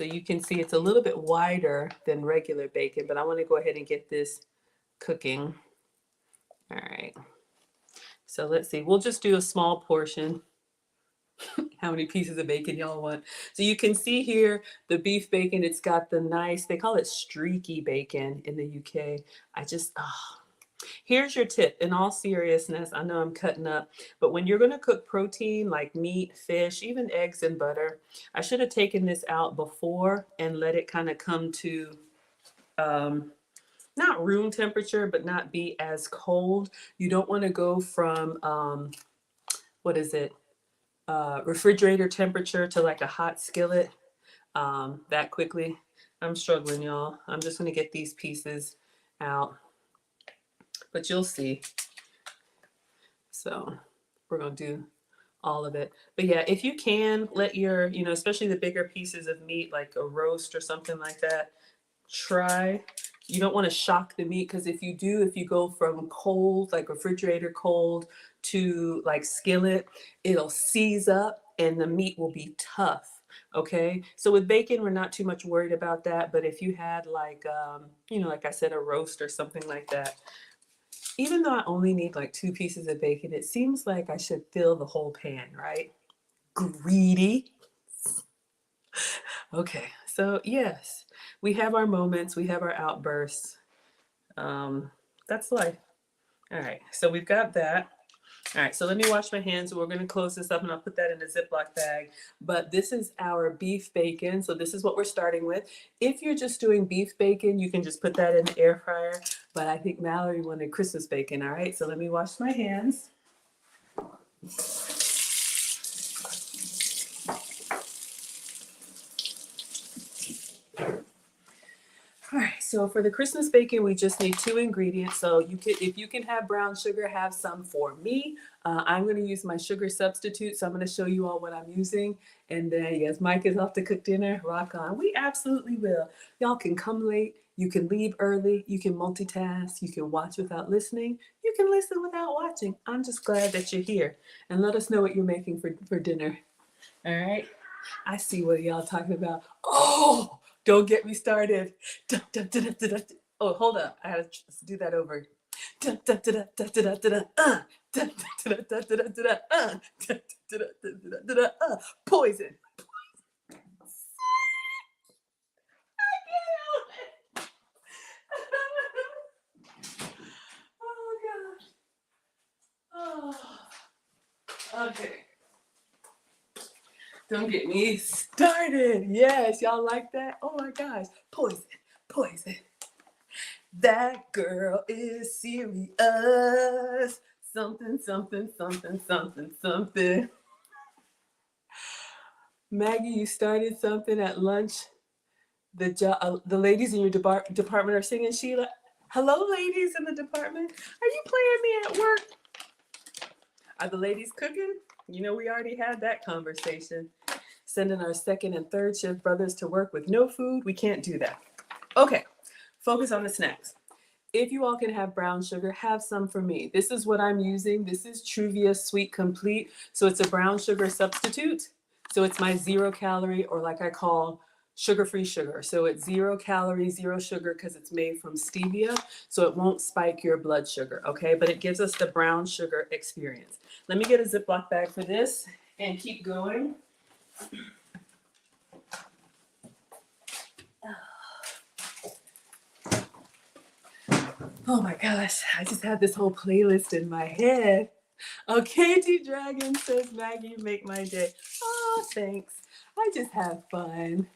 A: you can see it's a little bit wider than regular bacon, but I wanna go ahead and get this cooking. All right, so let's see, we'll just do a small portion. How many pieces of bacon y'all want? So you can see here the beef bacon, it's got the nice, they call it streaky bacon in the UK. Here's your tip. In all seriousness, I know I'm cutting up, but when you're going to cook protein like meat, fish, even eggs and butter, I should have taken this out before and let it kind of come to not room temperature, but not be as cold. You don't want to go from, what is it? Refrigerator temperature to like a hot skillet that quickly. I'm struggling, y'all. I'm just going to get these pieces out, but you'll see. So we're going to do all of it. But yeah, if you can let your, especially the bigger pieces of meat, like a roast or something like that, try. You don't want to shock the meat because if you go from cold, like refrigerator cold, to like skillet, it'll seize up and the meat will be tough. Okay. So with bacon, we're not too much worried about that. But if you had like, like I said, a roast or something like that, even though I only need like 2 pieces of bacon, it seems like I should fill the whole pan, right? Greedy. Okay, so yes, we have our moments, we have our outbursts. That's life. All right, so we've got that. All right, so let me wash my hands. We're going to close this up and I'll put that in a Ziploc bag. But this is our beef bacon. So this is what we're starting with. If you're just doing beef bacon, you can just put that in the air fryer. But I think Mallory wanted Christmas bacon. All right, so let me wash my hands. All right, so for the Christmas bacon, we just need 2 ingredients. So if you can have brown sugar, have some. For me. I'm going to use my sugar substitute, so I'm going to show you all what I'm using. And then, yes, Mike is off to cook dinner. Rock on. We absolutely will. Y'all can come late. You can leave early. You can multitask. You can watch without listening. You can listen without watching. I'm just glad that you're here. And let us know what you're making for dinner. All right? I see what y'all talking about. Oh! Don't get me started. Oh, hold up. I had to do that over. Poison. Oh gosh. Oh, okay. Don't get me started. Yes, y'all like that? Oh my gosh. Poison, poison. That girl is serious. Something, something, something, something, something. Maggie, you started something at lunch. The ladies in your department are singing, Sheila. Hello, ladies in the department. Are you playing me at work? Are the ladies cooking? You know, we already had that conversation. Sending our second and third shift brothers to work with no food. We can't do that. Okay, focus on the snacks. If you all can have brown sugar, have some for me. This is what I'm using. This is Truvia Sweet Complete. So it's a brown sugar substitute. So it's my 0 calorie, or like I call sugar-free sugar. So it's 0 calorie, 0 sugar, because it's made from stevia. So it won't spike your blood sugar, okay? But it gives us the brown sugar experience. Let me get a Ziploc bag for this and keep going. Oh my gosh, I just had this whole playlist in my head. Okay, T Dragon says, Maggie, you make my day. Oh, thanks. I just have fun.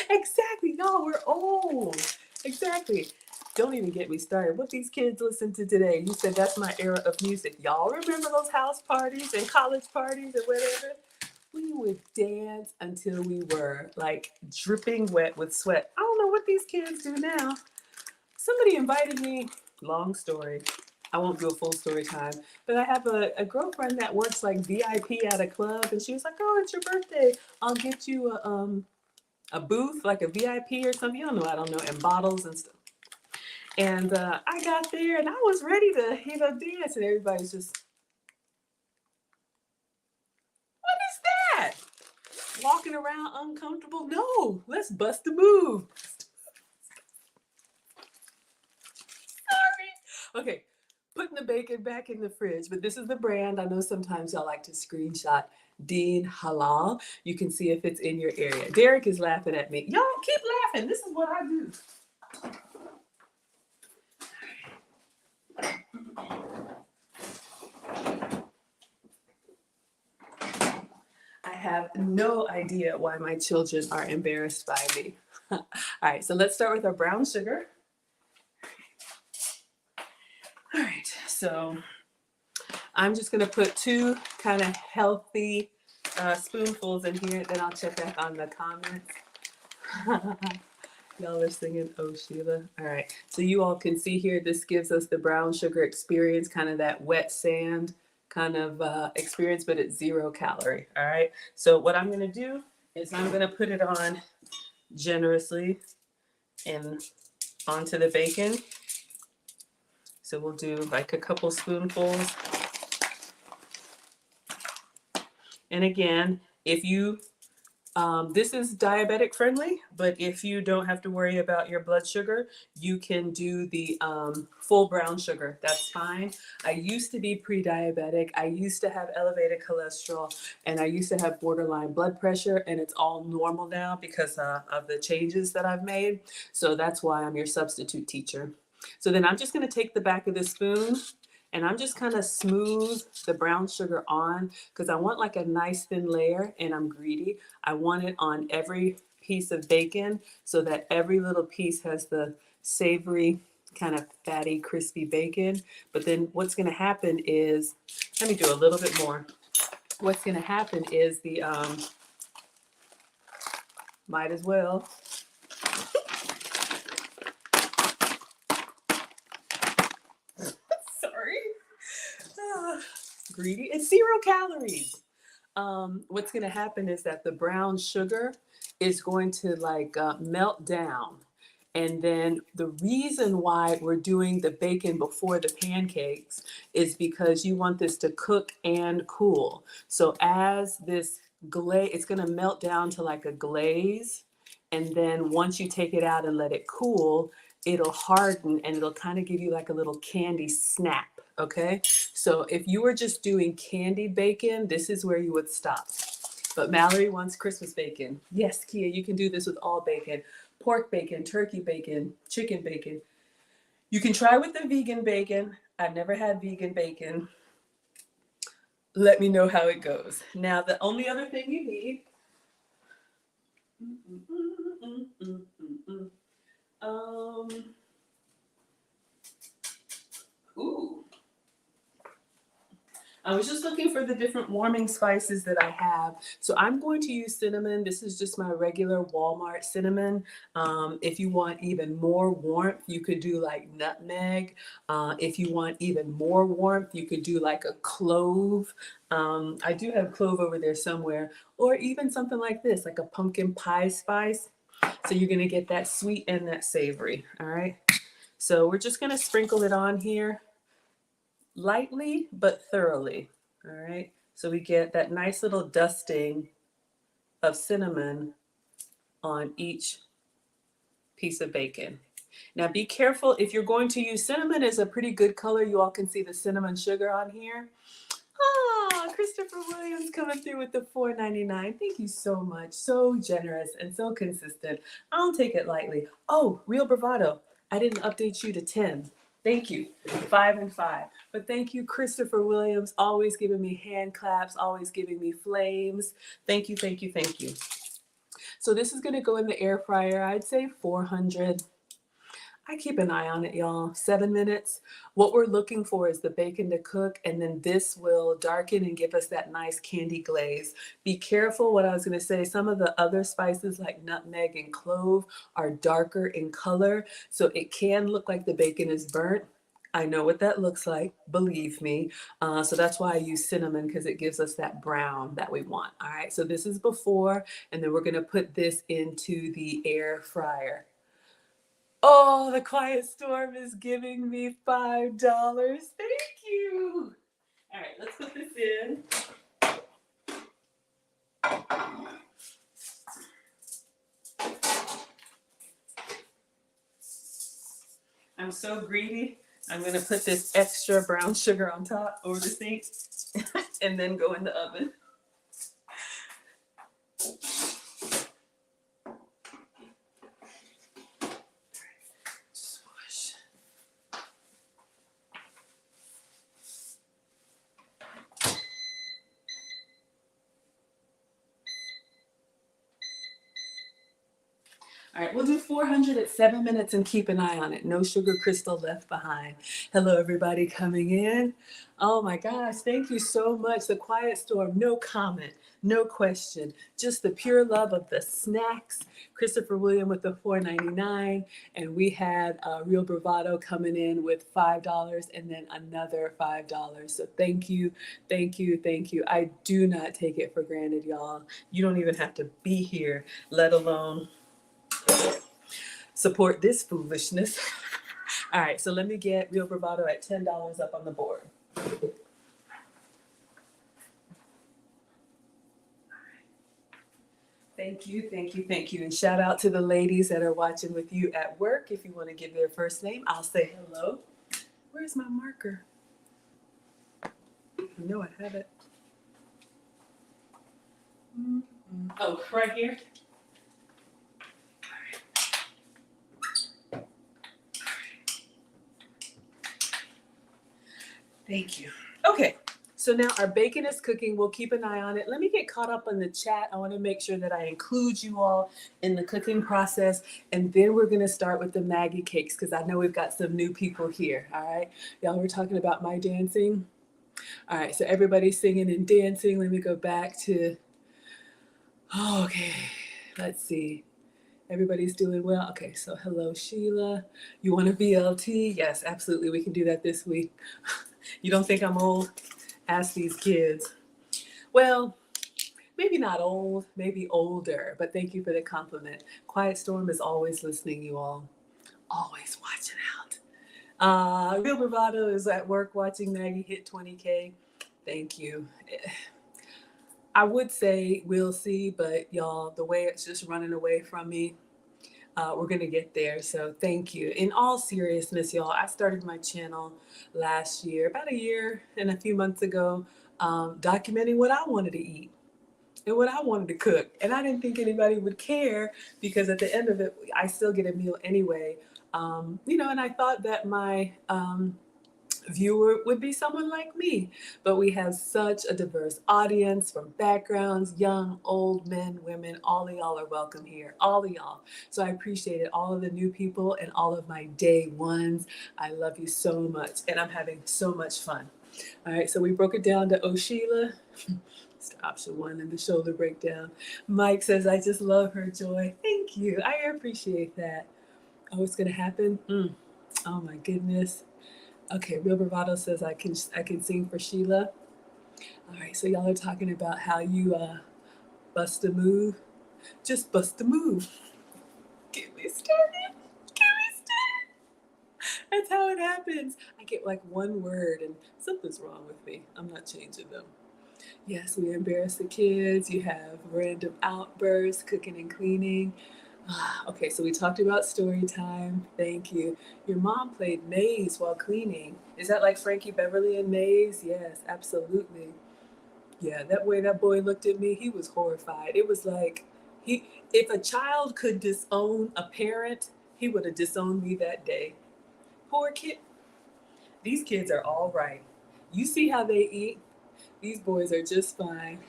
A: Exactly. Y'all, we're old. Exactly. Don't even get me started. What these kids listen to today? You said that's my era of music. Y'all remember those house parties and college parties and whatever? We would dance until we were like dripping wet with sweat. I don't know what these kids do now. Somebody invited me, long story. I won't do a full story time, but I have a girlfriend that works like VIP at a club, and she was like, "Oh, it's your birthday. I'll get you a booth, like a VIP or something. You don't know, I don't know, and bottles and stuff." And I got there, and I was ready to, dance, and everybody's just, "What is that? Walking around uncomfortable? No, let's bust a move." Sorry. Okay. Putting the bacon back in the fridge, but this is the brand. I know sometimes y'all like to screenshot Dean Halal. You can see if it's in your area. Derek is laughing at me. Y'all keep laughing. This is what I do. I have no idea why my children are embarrassed by me. All right, so let's start with our brown sugar. All right, so I'm just gonna put 2 kind of healthy spoonfuls in here, then I'll check back on the comments. Y'all are singing, oh Sheila. All right, so you all can see here, this gives us the brown sugar experience, kind of that wet sand kind of experience, but it's 0 calorie. All right, so what I'm gonna do is I'm gonna put it on generously and onto the bacon. So we'll do like a couple spoonfuls. And again, if you, this is diabetic friendly, but if you don't have to worry about your blood sugar, you can do the full brown sugar. That's fine. I used to be pre-diabetic. I used to have elevated cholesterol, and I used to have borderline blood pressure, and it's all normal now because of the changes that I've made. So that's why I'm your substitute teacher. So then I'm just going to take the back of the spoon, and I'm just kind of smooth the brown sugar on, because I want like a nice thin layer, and I'm greedy. I want it on every piece of bacon so that every little piece has the savory, kind of fatty, crispy bacon. But then what's going to happen is, let me do a little bit more. What's going to happen is the, might as well. Sorry. Greedy. It's 0 calories. What's going to happen is that the brown sugar is going to like melt down. And then the reason why we're doing the bacon before the pancakes is because you want this to cook and cool. So as this glaze, it's going to melt down to like a glaze. And then once you take it out and let it cool, it'll harden and it'll kind of give you like a little candy snap. Okay, so if you were just doing candied bacon, this is where you would stop. But Mallory wants Christmas bacon. Yes, Kia, you can do this with all bacon. Pork bacon, turkey bacon, chicken bacon. You can try with the vegan bacon. I've never had vegan bacon. Let me know how it goes. Now, the only other thing you need. Ooh. I was just looking for the different warming spices that I have. So I'm going to use cinnamon. This is just my regular Walmart cinnamon. If you want even more warmth, you could do like nutmeg. If you want even more warmth, you could do like a clove. I do have clove over there somewhere. Or even something like this, like a pumpkin pie spice. So you're going to get that sweet and that savory. All right. So we're just going to sprinkle it on here. Lightly but thoroughly. All right, so we get that nice little dusting of cinnamon on each piece of bacon. Now be careful, if you're going to use cinnamon, is a pretty good color. You all can see the cinnamon sugar on here. Ah, Christopher Williams coming through with the $4.99. Thank you so much. So generous and so consistent. I don't take it lightly. Oh, real bravado. I didn't update you to 10. Thank you. 5 and 5. But thank you, Christopher Williams, always giving me hand claps, always giving me flames. Thank you, thank you, thank you. So this is going to go in the air fryer. I'd say 400. I keep an eye on it, y'all. 7 minutes. What we're looking for is the bacon to cook, and then this will darken and give us that nice candy glaze. Be careful what I was going to say. Some of the other spices like nutmeg and clove are darker in color, so it can look like the bacon is burnt. I know what that looks like, believe me. So that's why I use cinnamon, because it gives us that brown that we want. All right, so this is before, and then we're going to put this into the air fryer. Oh, the Quiet Storm is giving me $5. Thank you. All right, let's put this in. I'm so greedy. I'm going to put this extra brown sugar on top over the sink and then go in the oven. All right, we'll do 400 at 7 minutes and keep an eye on it. No sugar crystal left behind. Hello, everybody coming in. Oh my gosh, thank you so much. The Quiet Storm, no comment, no question. Just the pure love of the snacks. Christopher William with the $4.99. And we had Real Bravado coming in with $5 and then another $5. So thank you, thank you, thank you. I do not take it for granted, y'all. You don't even have to be here, let alone support this foolishness. All right, so let me get Real Bravado at $10 up on the board. Thank you, thank you, thank you. And shout out to the ladies that are watching with you at work. If you want to give their first name, I'll say hello. Where's my marker? I know I have it. Oh, right here. Thank you. Okay, so now our bacon is cooking. We'll keep an eye on it. Let me get caught up on the chat. I want to make sure that I include you all in the cooking process. And then we're going to start with the Maggie cakes, because I know we've got some new people here. All right, y'all, we're talking about my dancing. All right, so everybody's singing and dancing. Let me go back to, okay, let's see. Everybody's doing well. Okay, so hello, Sheila. You want a BLT? Yes, absolutely. We can do that this week. You don't think I'm old? Ask these kids. Well, maybe not old, maybe older, but thank you for the compliment. Quiet Storm is always listening, you all. Always watching out. Real Bravado is at work watching Maggie hit 20K. Thank you. I would say we'll see, but y'all, the way it's just running away from me, we're going to get there. So thank you. In all seriousness, y'all, I started my channel last year, about a year and a few months ago, documenting what I wanted to eat and what I wanted to cook. And I didn't think anybody would care because at the end of it, I still get a meal anyway. And I thought that my viewer would be someone like me. But we have such a diverse audience from backgrounds, young, old, men, women. All of y'all are welcome here. All of y'all. So I appreciate it. All of the new people and all of my day ones. I love you so much. And I'm having so much fun. All right, so we broke it down to Sheila. It's option one in the shoulder breakdown. Mike says, I just love her joy. Thank you. I appreciate that. Oh, it's going to happen? Oh, my goodness. Okay, Real Bravado says I can sing for Sheila. All right, so y'all are talking about how you bust a move. Just bust a move. Get me started. Get me started. That's how it happens. I get like one word and something's wrong with me. I'm not changing them. Yes, we embarrass the kids. You have random outbursts, cooking and cleaning. Okay, so we talked about story time. Thank you. Your mom played Maze while cleaning. Is that like Frankie Beverly and Maze? Yes, absolutely. Yeah, that way that boy looked at me, he was horrified. It was like if a child could disown a parent, he would have disowned me that day. Poor kid. These kids are all right. You see how they eat? These boys are just fine.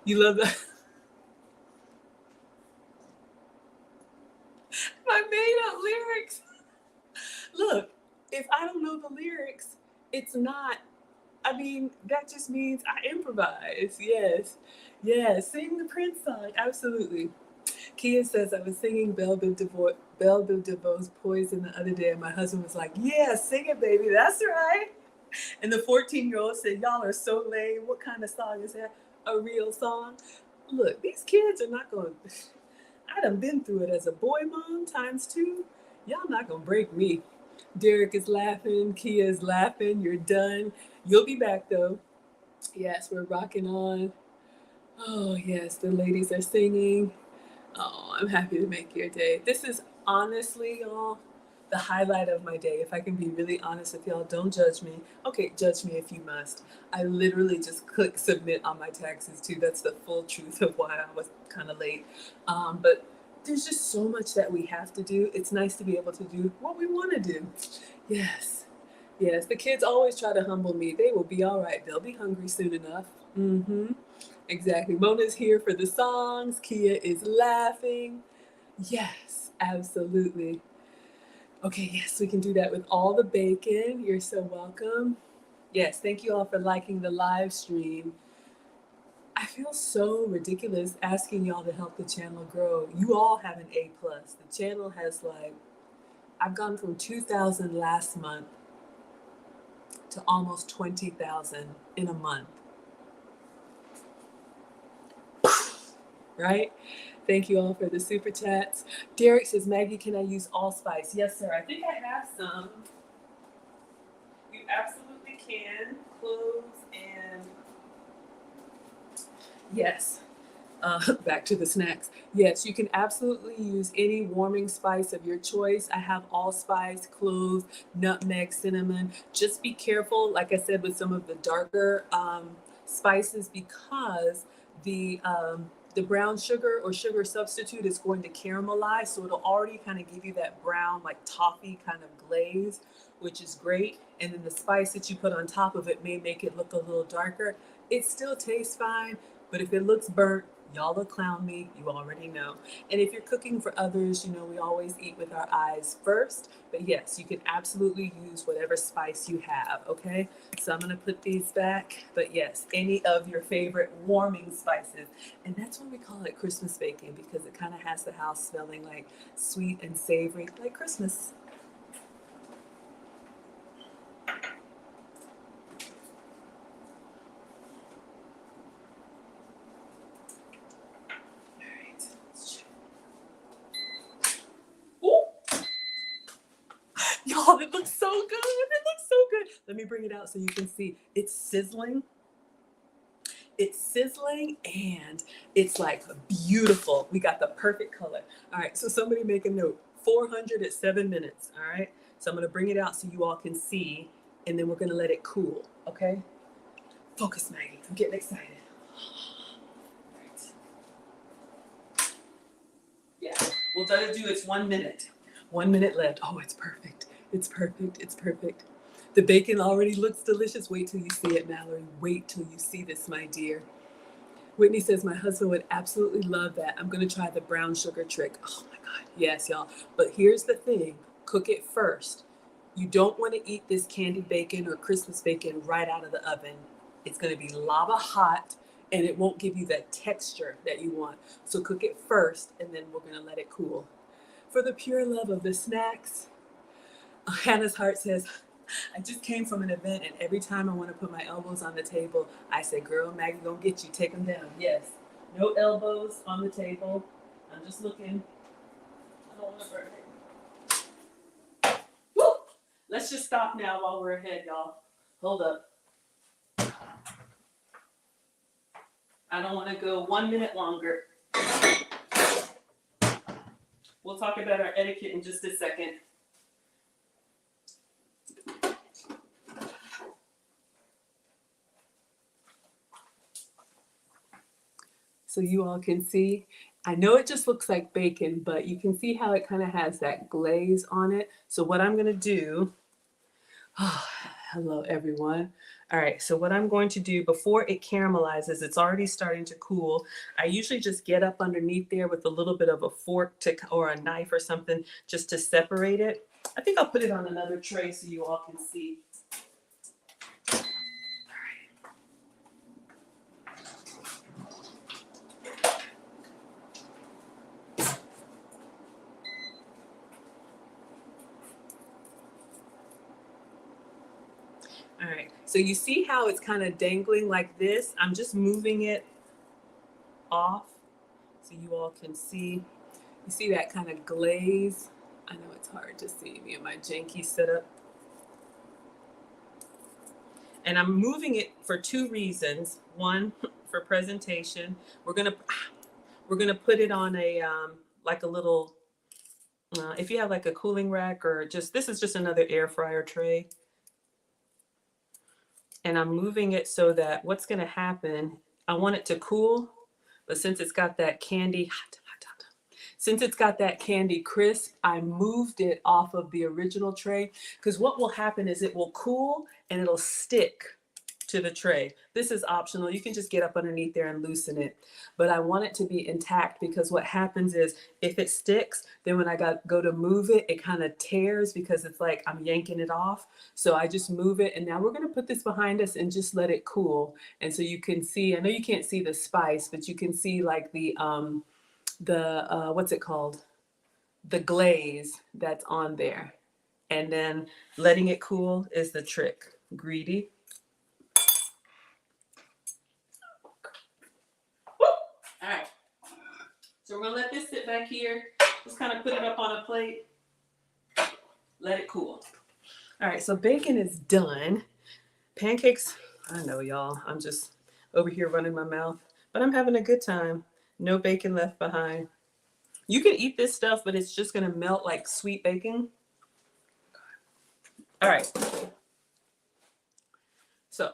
A: You love the my made up lyrics. Look, if I don't know the lyrics, it's not, I mean, that just means I improvise. Yes. Yes. Sing the Prince song. Absolutely. Kia says, I was singing Belle Biv DeVoe's Poison the other day, and my husband was like, yeah, sing it, baby. That's right. And the 14-year-old said, y'all are so lame. What kind of song is that? A real song? Look, these kids are not going to, I done been through it as a boy mom times two. Y'all not going to break me. Derek is laughing. Kia is laughing. You're done. You'll be back, though. Yes, we're rocking on. Oh, yes, the ladies are singing. Oh, I'm happy to make your day. This is honestly, y'all, the highlight of my day. If I can be really honest with y'all, don't judge me. Okay, judge me if you must. I literally just clicked submit on my taxes too. That's the full truth of why I was kind of late. But there's just so much that we have to do. It's nice to be able to do what we want to do. Yes. Yes, the kids always try to humble me. They will be all right. They'll be hungry soon enough. Exactly. Mona's here for the songs. Kia is laughing. Yes, absolutely. Okay, yes, we can do that with all the bacon. You're so welcome. Yes, thank you all for liking the live stream. I feel so ridiculous asking y'all to help the channel grow. You all have an A+. The channel has I've gone from 2,000 last month to almost 20,000 in a month. Right? Thank you all for the super chats. Derek says, Maggie, can I use allspice? Yes, sir. I think I have some. You absolutely can. Cloves and yes. Back to the snacks. Yes, you can absolutely use any warming spice of your choice. I have allspice, cloves, nutmeg, cinnamon. Just be careful, like I said, with some of the darker spices because the brown sugar or sugar substitute is going to caramelize, so it'll already kind of give you that brown, like toffee kind of glaze, which is great. And then the spice that you put on top of it may make it look a little darker. It still tastes fine, but if it looks burnt, y'all will clown me, you already know. And if you're cooking for others, we always eat with our eyes first. But yes, you can absolutely use whatever spice you have, okay? So I'm gonna put these back. But yes, any of your favorite warming spices. And that's why we call it Christmas bacon, because it kind of has the house smelling like sweet and savory, like Christmas. Y'all, it looks so good. It looks so good. Let me bring it out so you can see. It's sizzling. It's sizzling and it's like beautiful. We got the perfect color. All right, so somebody make a note. 400 at 7 minutes. All right, so I'm gonna bring it out so you all can see, and then we're gonna let it cool. Okay, focus, Maggie. I'm getting excited. Yeah, we'll try to do it's 1 minute. 1 minute left. Oh, it's perfect. It's perfect. It's perfect. The bacon already looks delicious. Wait till you see it, Mallory. Wait till you see this, my dear. Whitney says, my husband would absolutely love that. I'm going to try the brown sugar trick. Oh my God. Yes, y'all. But here's the thing. Cook it first. You don't want to eat this candy bacon or Christmas bacon right out of the oven. It's going to be lava hot and it won't give you that texture that you want. So cook it first and then we're going to let it cool. For the pure love of the snacks, Hannah's heart says, I just came from an event and every time I want to put my elbows on the table, I say, girl, Maggie gonna get you, take them down. Yes, no elbows on the table. I'm just looking. I don't want to burn it. Woo! Let's just stop now while we're ahead, y'all. Hold up. I don't want to go 1 minute longer. We'll talk about our etiquette in just a second. So you all can see, I know it just looks like bacon, but you can see how it kind of has that glaze on it. So what I'm going to do, hello everyone. All right, so what I'm going to do before it caramelizes, it's already starting to cool. I usually just get up underneath there with a little bit of a fork or a knife or something just to separate it. I think I'll put it on another tray so you all can see. All right, so you see how it's kind of dangling like this? I'm just moving it off so you all can see. You see that kind of glaze? I know it's hard to see me and my janky setup. And I'm moving it for two reasons. One, for presentation. We're gonna put it on a like a little. If you have like a cooling rack or just this is just another air fryer tray. And I'm moving it so that what's going to happen, I want it to cool, but since it's got that candy, since it's got that candy crisp, I moved it off of the original tray because what will happen is it will cool and it'll stick to the tray. This is optional. You can just get up underneath there and loosen it. But I want it to be intact because what happens is if it sticks, then when I go to move it, it kind of tears because it's like I'm yanking it off. So I just move it. And now we're going to put this behind us and just let it cool. And so you can see, I know you can't see the spice, but you can see like the what's it called? The glaze that's on there. And then letting it cool is the trick. Greedy. All right, so we're gonna let this sit back here. Just kind of put it up on a plate. Let it cool. All right, so bacon is done. Pancakes, I know y'all, I'm just over here running my mouth, but I'm having a good time. No bacon left behind. You can eat this stuff, but it's just gonna melt like sweet bacon. All right, so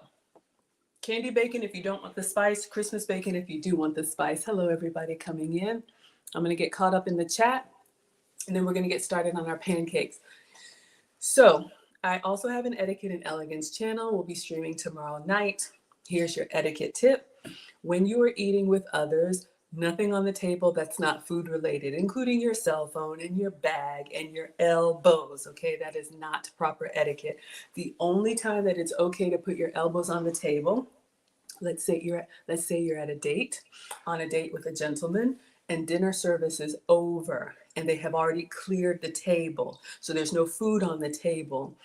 A: candy bacon if you don't want the spice, Christmas bacon if you do want the spice. Hello, everybody coming in. I'm going to get caught up in the chat, and then we're going to get started on our pancakes. So I also have an Etiquette and Elegance channel. We'll be streaming tomorrow night. Here's your etiquette tip. When you are eating with others, nothing on the table that's not food related, including your cell phone and your bag and your elbows. Okay, that is not proper etiquette. The only time that it's okay to put your elbows on the table, let's say you're at a date, on a date with a gentleman, and dinner service is over and they have already cleared the table. So there's no food on the table.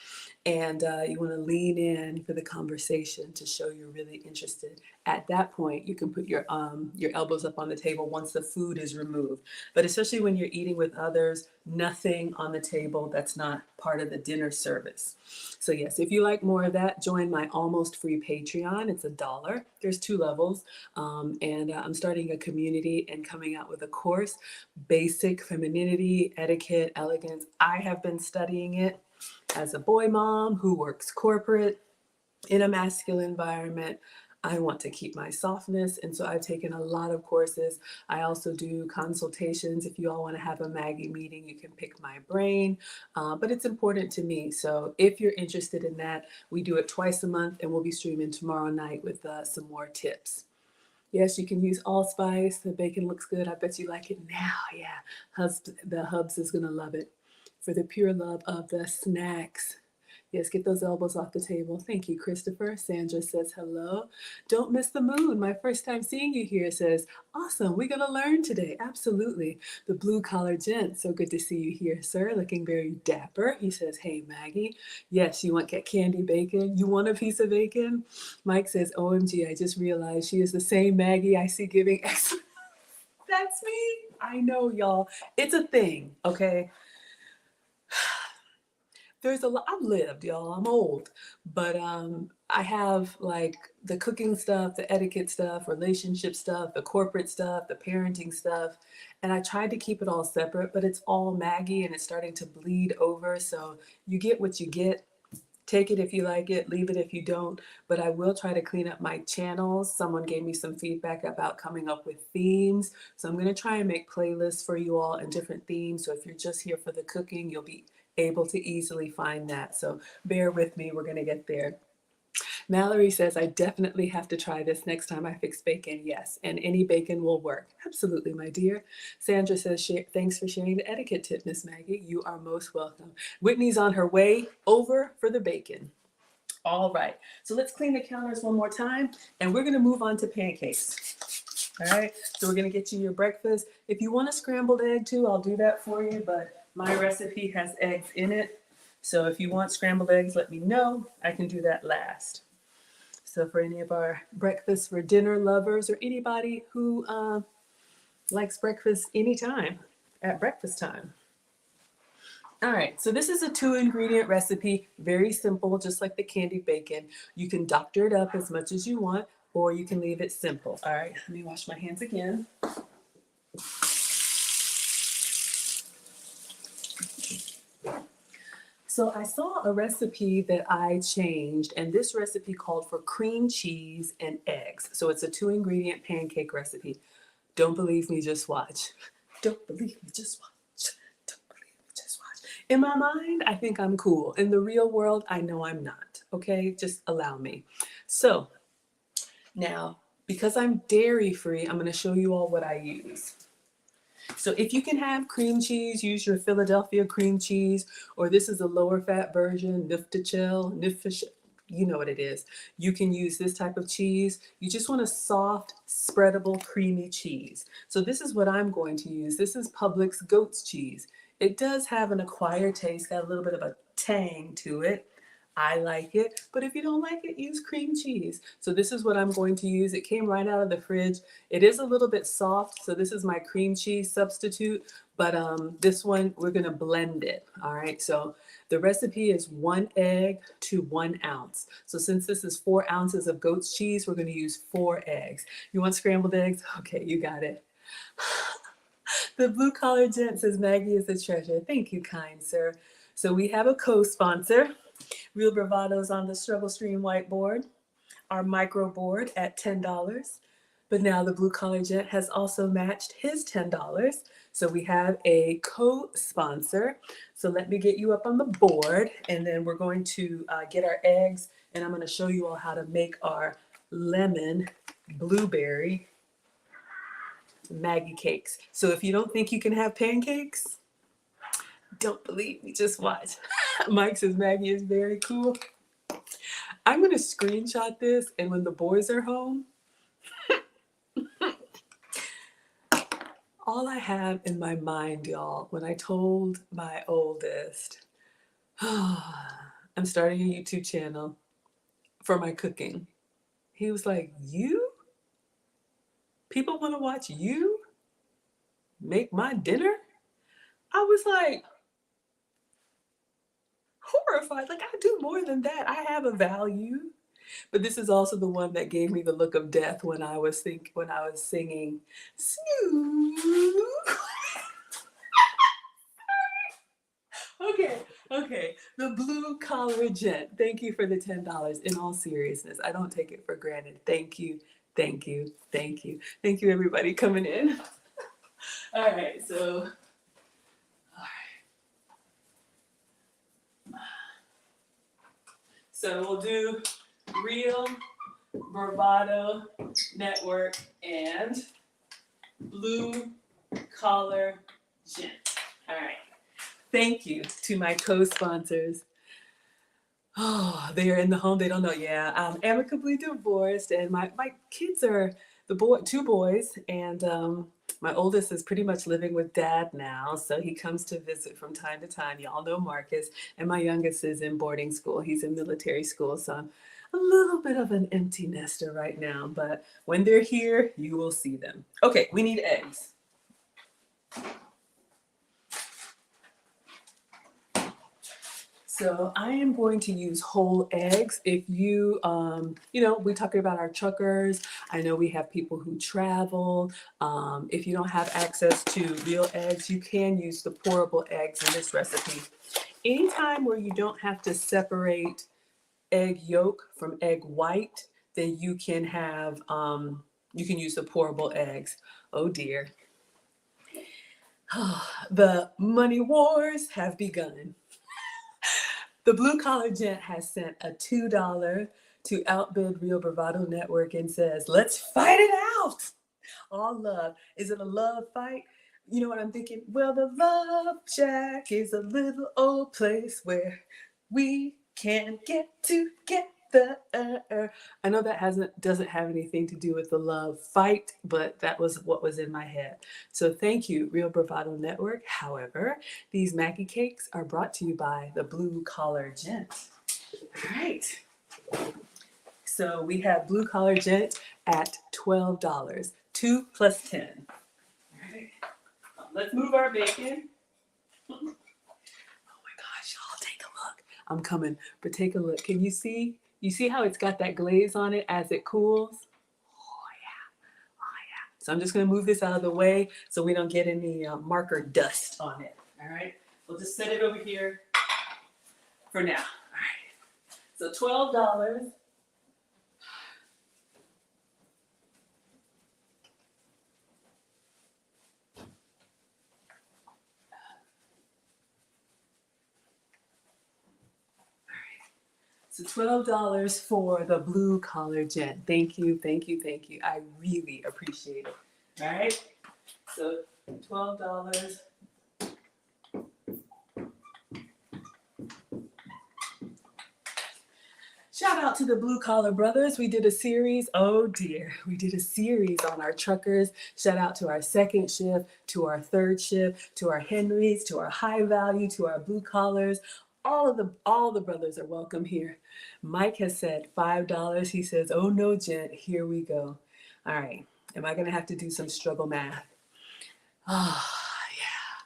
A: And you want to lean in for the conversation to show you're really interested. At that point, you can put your elbows up on the table once the food is removed. But especially when you're eating with others, nothing on the table that's not part of the dinner service. So yes, if you like more of that, join my almost free Patreon. It's $1. There's 2 levels. And I'm starting a community and coming out with a course, Basic Femininity, Etiquette, Elegance. I have been studying it as a boy mom who works corporate in a masculine environment. I want to keep my softness, and so I've taken a lot of courses. I also do consultations. If you all want to have a Maggie meeting, you can pick my brain, but it's important to me. So if you're interested in that, we do it twice a month, and we'll be streaming tomorrow night with some more tips. Yes, you can use allspice. The bacon looks good. I bet you like it now. Yeah, the Hubs is going to love it. For the pure love of the snacks. Yes, get those elbows off the table. Thank you, Christopher. Sandra says hello. Don't miss the moon. My first time seeing you here says, awesome, we're going to learn today. Absolutely. The blue collar gent. So good to see you here, sir. Looking very dapper. He says, hey, Maggie. Yes, you want candy bacon? You want a piece of bacon? Mike says, OMG, I just realized she is the same Maggie I see giving X. That's me. I know, y'all. It's a thing, okay? There's a lot. I've lived, y'all. I'm old, but I have like the cooking stuff, the etiquette stuff, relationship stuff, the corporate stuff, the parenting stuff, and I tried to keep it all separate, but it's all Maggie, and it's starting to bleed over. So you get what you get. Take it if you like it, leave it if you don't. But I will try to clean up my channels. Someone gave me some feedback about coming up with themes, so I'm going to try and make playlists for you all and different themes. So if you're just here for the cooking, you'll be able to easily find that. So bear with me, we're going to get there. Mallory says, I definitely have to try this next time I fix bacon. Yes, and any bacon will work. Absolutely, my dear. Sandra says, thanks for sharing the etiquette tip, Miss Maggie. You are most welcome. Whitney's on her way over for the bacon. All right, so let's clean the counters one more time, and we're going to move on to pancakes. All right, so we're going to get you your breakfast. If you want a scrambled egg too, I'll do that for you, but my recipe has eggs in it. So if you want scrambled eggs, let me know. I can do that last. So for any of our breakfast for dinner lovers or anybody who likes breakfast anytime at breakfast time. All right, so this is a 2-ingredient recipe, very simple, just like the candied bacon. You can doctor it up as much as you want, or you can leave it simple. All right, let me wash my hands again. So I saw a recipe that I changed, and this recipe called for cream cheese and eggs. So it's a 2-ingredient pancake recipe. Don't believe me, just watch. Don't believe me, just watch. Don't believe me, just watch. In my mind, I think I'm cool. In the real world, I know I'm not. Okay, just allow me. So now, because I'm dairy free, I'm going to show you all what I use. So if you can have cream cheese, use your Philadelphia cream cheese, or this is a lower fat version, Niftichel, you know what it is. You can use this type of cheese. You just want a soft, spreadable, creamy cheese. So this is what I'm going to use. This is Publix goat's cheese. It does have an acquired taste, got a little bit of a tang to it. I like it, but if you don't like it, use cream cheese. So this is what I'm going to use. It came right out of the fridge. It is a little bit soft, so this is my cream cheese substitute, but this one, we're gonna blend it, all right? So the recipe is 1 egg to 1 ounce. So since this is 4 ounces of goat's cheese, we're gonna use 4 eggs. You want scrambled eggs? Okay, you got it. The blue collar gent says Maggie is a treasure. Thank you, kind sir. So we have a co-sponsor. Real Bravado's on the Struggle Stream whiteboard, our micro board at $10. But now the blue collar gent has also matched his $10. So we have a co-sponsor. So let me get you up on the board, and then we're going to get our eggs, and I'm going to show you all how to make our lemon blueberry Maggie cakes. So if you don't think you can have pancakes, don't believe me, just watch. Mike says Maggie is very cool. I'm going to screenshot this, and when the boys are home, all I have in my mind, y'all, when I told my oldest, I'm starting a YouTube channel for my cooking, he was like, you? People want to watch you make my dinner? I was like, horrified. Like, I do more than that. I have a value. But this is also the one that gave me the look of death when I was singing Snoo. Okay, okay. The blue collar gent. Thank you for the $10. In all seriousness, I don't take it for granted. Thank you, thank you, thank you, thank you, everybody coming in. All right, so. So we'll do Real Bravado Network and Blue Collar Gent. All right. Thank you to my co-sponsors. Oh, they are in the home. They don't know. Yeah, I'm amicably divorced, and my kids are two boys, and my oldest is pretty much living with dad now, so he comes to visit from time to time. Y'all know Marcus, and my youngest is in boarding school. He's in military school, so I'm a little bit of an empty nester right now. But when they're here, you will see them. Okay, we need eggs. So I am going to use whole eggs. If you, we're talking about our truckers. I know we have people who travel. If you don't have access to real eggs, you can use the pourable eggs in this recipe. Anytime where you don't have to separate egg yolk from egg white, then you can have, you can use the pourable eggs. Oh dear. The money wars have begun. The Blue Collar Gent has sent a $2 to Outbid Real Bravado Network and says, let's fight it out. All love. Is it a love fight? You know what I'm thinking? Well, the Love Shack is a little old place where we can get together. I know that doesn't have anything to do with the love fight, but that was what was in my head. So thank you, Real Bravado Network. However, these Maggie cakes are brought to you by the Blue Collar Gent. All right. So we have Blue Collar Gent at $12. 2 plus 10. All right. Let's move our bacon. Oh my gosh, y'all, take a look. I'm coming, but take a look. Can you see? You see how it's got that glaze on it as it cools? Oh yeah, oh yeah. So I'm just gonna move this out of the way so we don't get any marker dust on it. All right, we'll just set it over here for now. All right, so $12. So $12 for the Blue Collar Gent. Thank you, thank you, thank you. I really appreciate it. All right, so $12. Shout out to the Blue Collar Brothers. We did a series. Oh dear, we did a series on our truckers. Shout out to our second shift, to our third shift, to our Henrys, to our high value, to our blue collars. All the brothers are welcome here. Mike has said $5. He says, oh no, Gent, here we go. All right, am I gonna have to do some struggle math? Oh, yeah.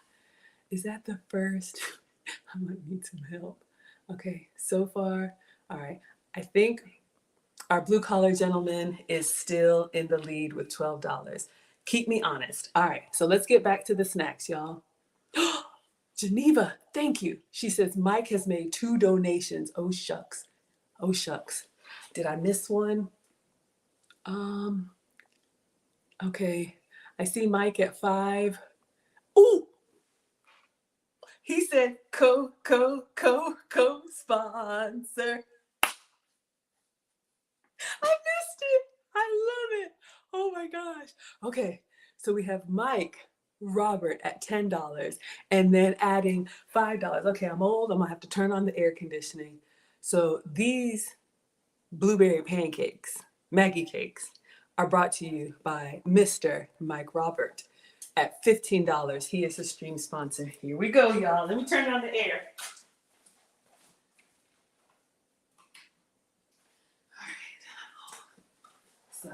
A: Is that the first? I might need some help. Okay, so far, all right. I think our blue collar gentleman is still in the lead with $12. Keep me honest. All right, so let's get back to the snacks, y'all. Geneva, thank you. She says Mike has made 2 donations. Oh shucks. Oh shucks. Did I miss one? Okay. I see Mike at 5. Ooh! He said co-sponsor. I missed it. I love it. Oh my gosh. Okay, so we have Mike, Robert at $10, and then adding $5. Okay, I'm old. I'm gonna have to turn on the air conditioning. So these blueberry pancakes, Maggie cakes, are brought to you by Mr. Mike Robert at $15. He is a stream sponsor. Here we go, y'all. Let me turn on the air. So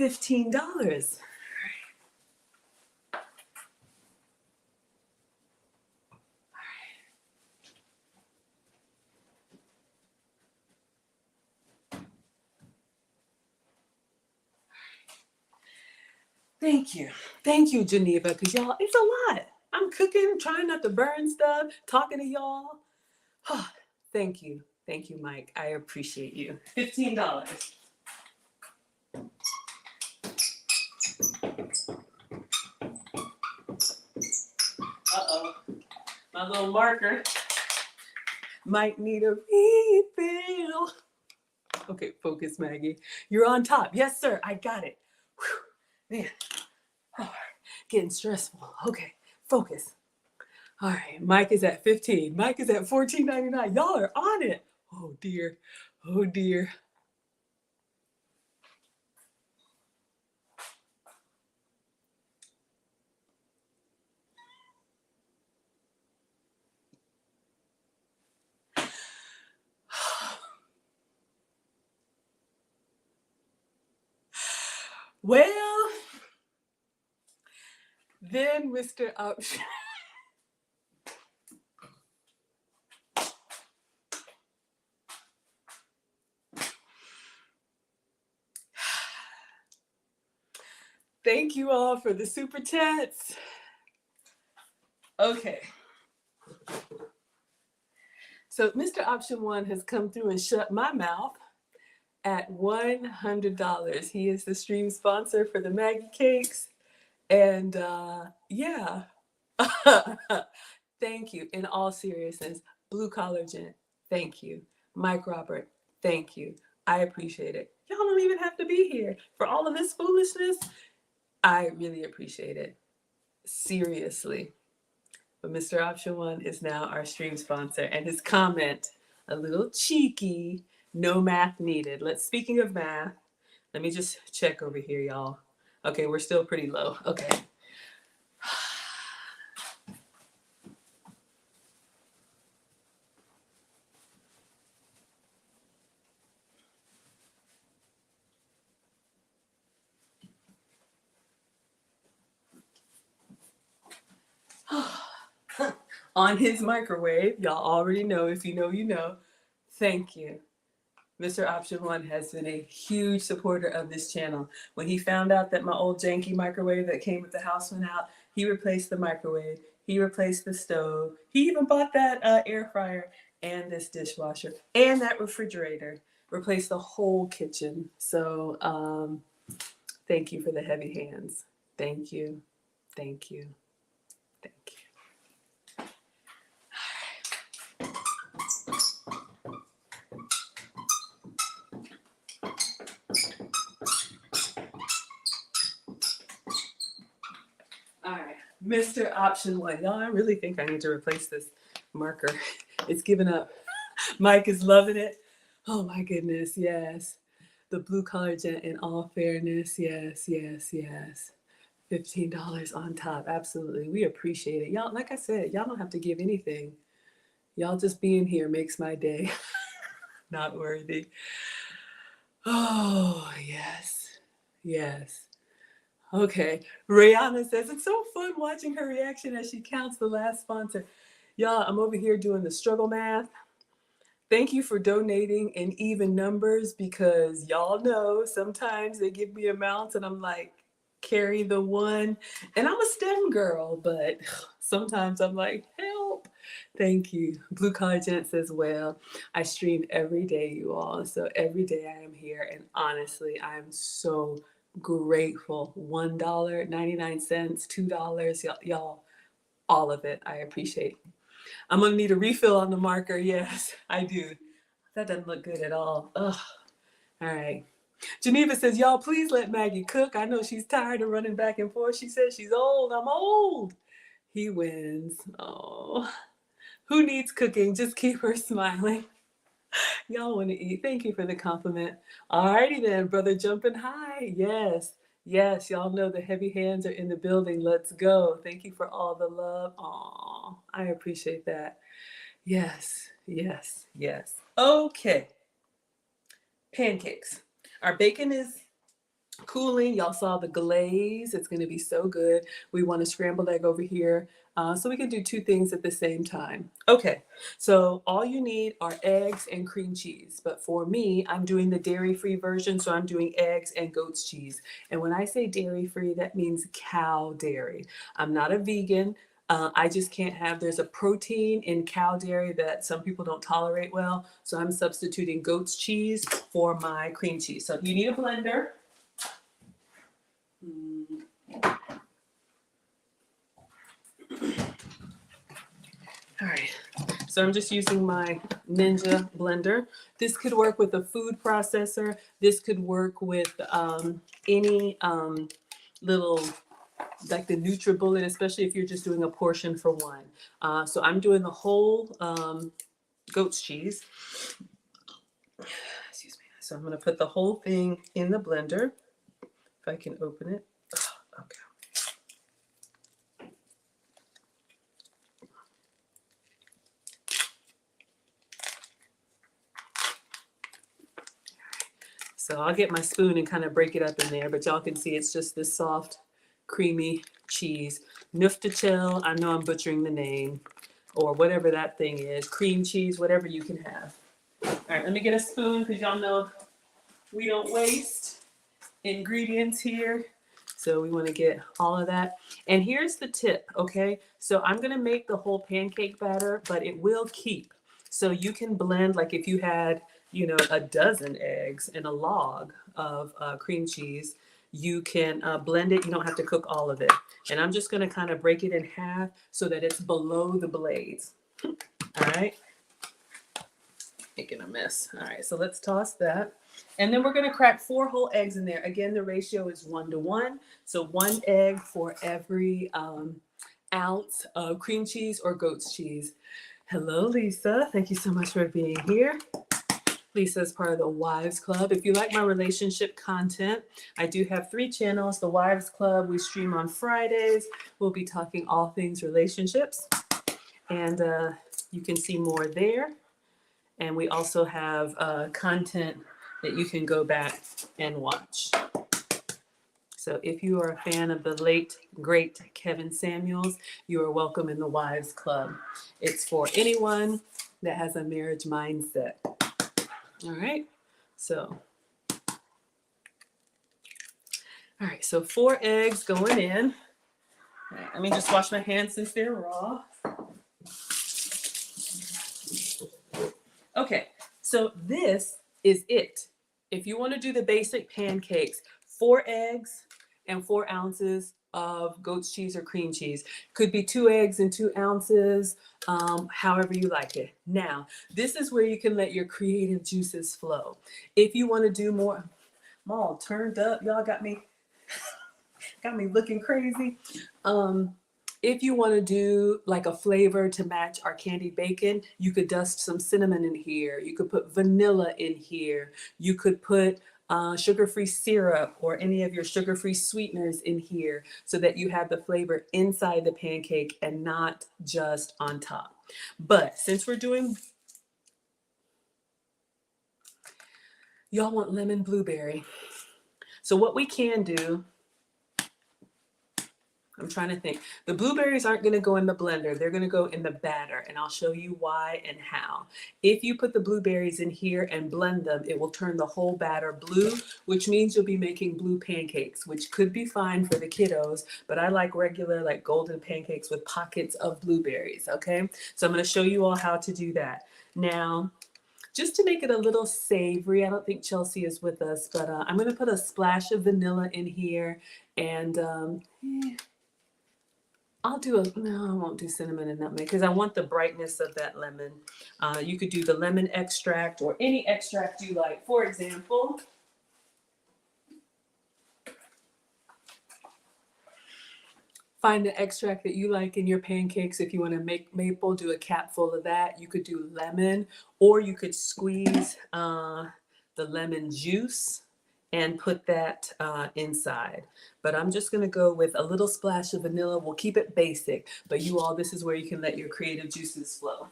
A: $15. Thank you. Thank you, Geneva, because y'all, it's a lot. I'm cooking, trying not to burn stuff, talking to y'all. Thank you. Thank you, Mike. I appreciate you. $15. Uh-oh. My little marker might need a refill. Okay, focus, Maggie. You're on top. Yes, sir. I got it. Whew. Man, oh, getting stressful. Okay, focus. All right, Mike is at 15. Mike is at $14.99. Y'all are on it. Oh dear. Oh dear. Well, then Mr. Option. Thank you all for the super chats. Okay. So Mr. Option One has come through and shut my mouth at $100. He is the stream sponsor for the Maggie cakes. And yeah. Thank you. In all seriousness, Blue Collar Gent, thank you. Mike Robert, thank you. I appreciate it. Y'all don't even have to be here for all of this foolishness. I really appreciate it. Seriously. But Mr. Option One is now our stream sponsor, and his comment, a little cheeky, no math needed. Speaking of math, let me just check over here, y'all. Okay, we're still pretty low. Okay. On his microwave, y'all already know, if you know, you know. Thank you. Mr. Option One has been a huge supporter of this channel. When he found out that my old janky microwave that came with the house went out, he replaced the microwave, he replaced the stove, he even bought that air fryer and this dishwasher and that refrigerator, replaced the whole kitchen. So thank you for the heavy hands. Thank you. Thank you. Thank you. All right, Mr. Option One. Y'all, I really think I need to replace this marker. It's given up. Mike is loving it. Oh my goodness, yes. The Blue Collar Gent, in all fairness, yes, yes, yes. $15 on top, absolutely. We appreciate it. Y'all, like I said, y'all don't have to give anything. Y'all just being here makes my day. Not worthy. Oh, yes, yes. Okay. Rihanna says, it's so fun watching her reaction as she counts the last sponsor. Y'all, I'm over here doing the struggle math. Thank you for donating in even numbers, because y'all know sometimes they give me amounts and I'm like, carry the one. And I'm a STEM girl, but sometimes I'm like, help. Thank you. Blue Collar Gent says, well, I stream every day, you all. So every day I am here. And honestly, I'm so grateful. $1.99, $2, y'all, all of it. I appreciate. I'm gonna need a refill on the marker. Yes, I do. That doesn't look good at all. Ugh. All right. Geneva says, y'all, please let Maggie cook. I know she's tired of running back and forth. She says she's old. I'm old. He wins. Oh, who needs cooking? Just keep her smiling. Y'all want to eat. Thank you for the compliment. All righty then, brother jumping high. Yes. Yes, y'all know the heavy hands are in the building. Let's go. Thank you for all the love. Aw, I appreciate that. Yes, yes, yes. Okay. Pancakes. Our bacon is cooling. Y'all saw the glaze. It's going to be so good. We want a scrambled egg over here. So we can do two things at the same time. Okay, so all you need are eggs and cream cheese. But for me, I'm doing the dairy-free version, so I'm doing eggs and goat's cheese. And when I say dairy-free, that means cow dairy. I'm not a vegan. I just can't have, there's a protein in cow dairy that some people don't tolerate well. So I'm substituting goat's cheese for my cream cheese. So you need a blender. All right, so I'm just using my Ninja blender. This could work with a food processor. This could work with any little, like the NutriBullet, especially if you're just doing a portion for one. So I'm doing the whole goat's cheese. Excuse me. So I'm gonna put the whole thing in the blender, if I can open it. Okay. So I'll get my spoon and kind of break it up in there, but y'all can see it's just this soft, creamy cheese. Nuftachel, I know I'm butchering the name, or whatever that thing is, cream cheese, whatever you can have. All right, let me get a spoon because y'all know we don't waste ingredients here. So we want to get all of that. And here's the tip, okay? So I'm going to make the whole pancake batter, but it will keep. So you can blend, like if you had, you know, a dozen eggs and a log of cream cheese, you can blend it. You don't have to cook all of it. And I'm just going to kind of break it in half so that it's below the blades. All right. Making a mess. All right, so let's toss that. And then we're going to crack 4 whole eggs in there. Again, the ratio is 1 to 1. So 1 egg for every ounce of cream cheese or goat's cheese. Hello, Lisa. Thank you so much for being here. Lisa is part of the Wives Club. If you like my relationship content, I do have 3 channels. The Wives Club, we stream on Fridays. We'll be talking all things relationships. And you can see more there. And we also have content that you can go back and watch. So if you are a fan of the late, great Kevin Samuels, you are welcome in the Wives Club. It's for anyone that has a marriage mindset. All right, so. All right, so 4 eggs going in. All right, let me just wash my hands since they're raw. Okay, so this is it. If you want to do the basic pancakes, 4 eggs and 4 ounces of goat's cheese or cream cheese. Could be 2 eggs and 2 ounces, however you like it. Now, this is where you can let your creative juices flow. If you want to do more, I'm all turned up. Y'all got me looking crazy. If you want to do like a flavor to match our candied bacon, you could dust some cinnamon in here. You could put vanilla in here. You could put sugar-free syrup or any of your sugar-free sweeteners in here so that you have the flavor inside the pancake and not just on top. But since we're doing, y'all want lemon blueberry. So what we can do, I'm trying to think. The blueberries aren't going to go in the blender. They're going to go in the batter, and I'll show you why and how. If you put the blueberries in here and blend them, it will turn the whole batter blue, which means you'll be making blue pancakes, which could be fine for the kiddos, but I like regular, like golden pancakes with pockets of blueberries, okay? So I'm going to show you all how to do that. Now, just to make it a little savory, I don't think Chelsea is with us, but I'm going to put a splash of vanilla in here, and no, I won't do cinnamon and nutmeg because I want the brightness of that lemon. You could do the lemon extract or any extract you like. For example, find the extract that you like in your pancakes. If you want to make maple, do a cap full of that. You could do lemon, or you could squeeze the lemon juice and put that inside. But I'm just going to go with a little splash of vanilla. We'll keep it basic, but you all, this is where you can let your creative juices flow.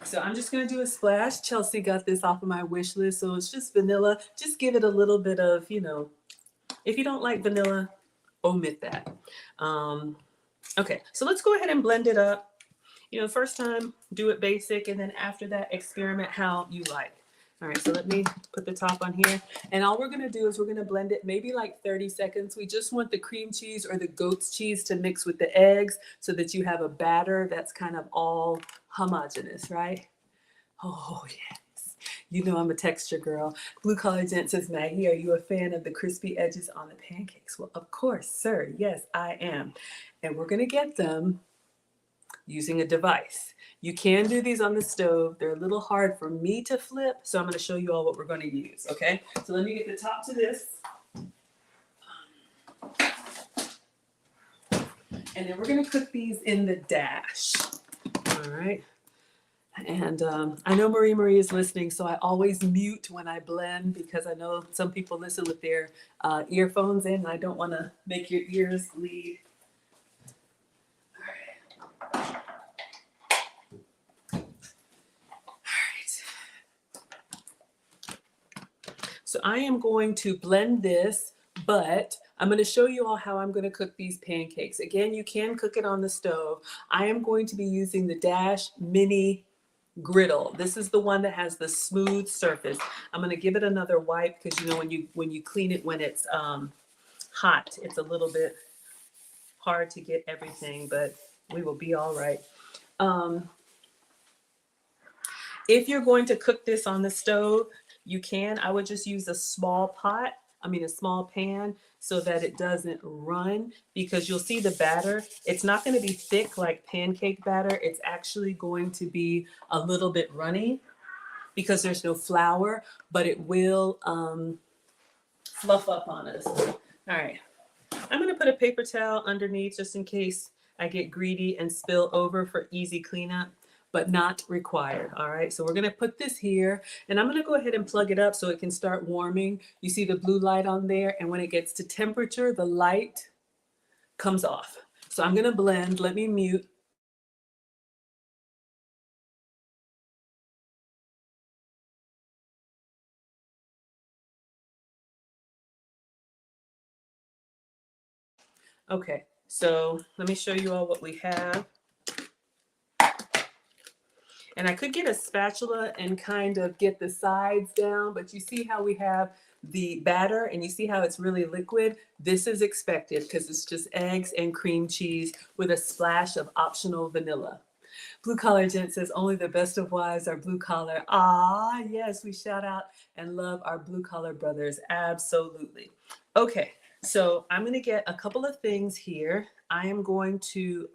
A: So I'm just gonna do a splash. Chelsea got this off of my wish list, so it's just vanilla. Just give it a little bit of, if you don't like vanilla, omit that. Okay, so let's go ahead and blend it up. First time, do it basic, and then after that, experiment how you like. All right, so let me put the top on here. And all we're gonna do is we're gonna blend it maybe like 30 seconds. We just want the cream cheese or the goat's cheese to mix with the eggs so that you have a batter that's kind of all homogeneous, right? Oh, yes. I'm a texture girl. Blue Collar Gent says, Maggie, are you a fan of the crispy edges on the pancakes? Well, of course, sir. Yes, I am. And we're gonna get them using a device. You can do these on the stove. They're a little hard for me to flip, so I'm going to show you all what we're going to use, okay? So let me get the top to this. And then we're going to cook these in the dash, all right? And I know Marie is listening, so I always mute when I blend because I know some people listen with their earphones in, and I don't want to make your ears bleed. So I am going to blend this, but I'm going to show you all how I'm going to cook these pancakes. Again, you can cook it on the stove. I am going to be using the Dash Mini Griddle. This is the one that has the smooth surface. I'm going to give it another wipe because when you clean it when it's hot, it's a little bit hard to get everything, but we will be all right. If you're going to cook this on the stove, you can. I would just use a small pan so that it doesn't run because you'll see the batter. It's not going to be thick like pancake batter. It's actually going to be a little bit runny because there's no flour, but it will fluff up on us. All right. I'm going to put a paper towel underneath just in case I get greedy and spill over for easy cleanup, but not required. All right, so we're gonna put this here and I'm gonna go ahead and plug it up so it can start warming. You see the blue light on there, and when it gets to temperature, the light comes off. So I'm gonna blend, let me mute. Okay, so let me show you all what we have. And I could get a spatula and kind of get the sides down, but you see how we have the batter and you see how it's really liquid? This is expected because it's just eggs and cream cheese with a splash of optional vanilla. Blue Collar Gent says only the best of wives are blue collar. Ah, yes, we shout out and love our blue collar brothers. Absolutely. Okay, so I'm going to get a couple of things here. I am going to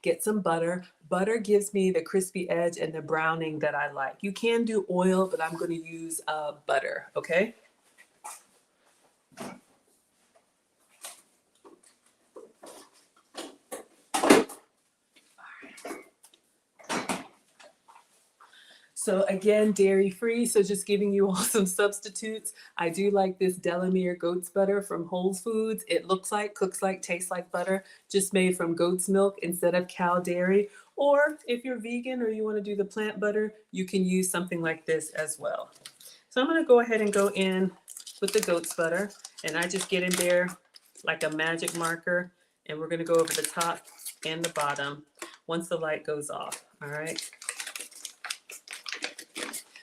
A: get some butter. Butter gives me the crispy edge and the browning that I like. You can do oil, but I'm going to use butter, okay? So again, dairy free, so just giving you all some substitutes. I do like this Delamere goat's butter from Whole Foods. It looks like, cooks like, tastes like butter, just made from goat's milk instead of cow dairy. Or if you're vegan or you want to do the plant butter, you can use something like this as well. So I'm going to go ahead and go in with the goat's butter, and I just get in there like a magic marker, and we're going to go over the top and the bottom once the light goes off. All right.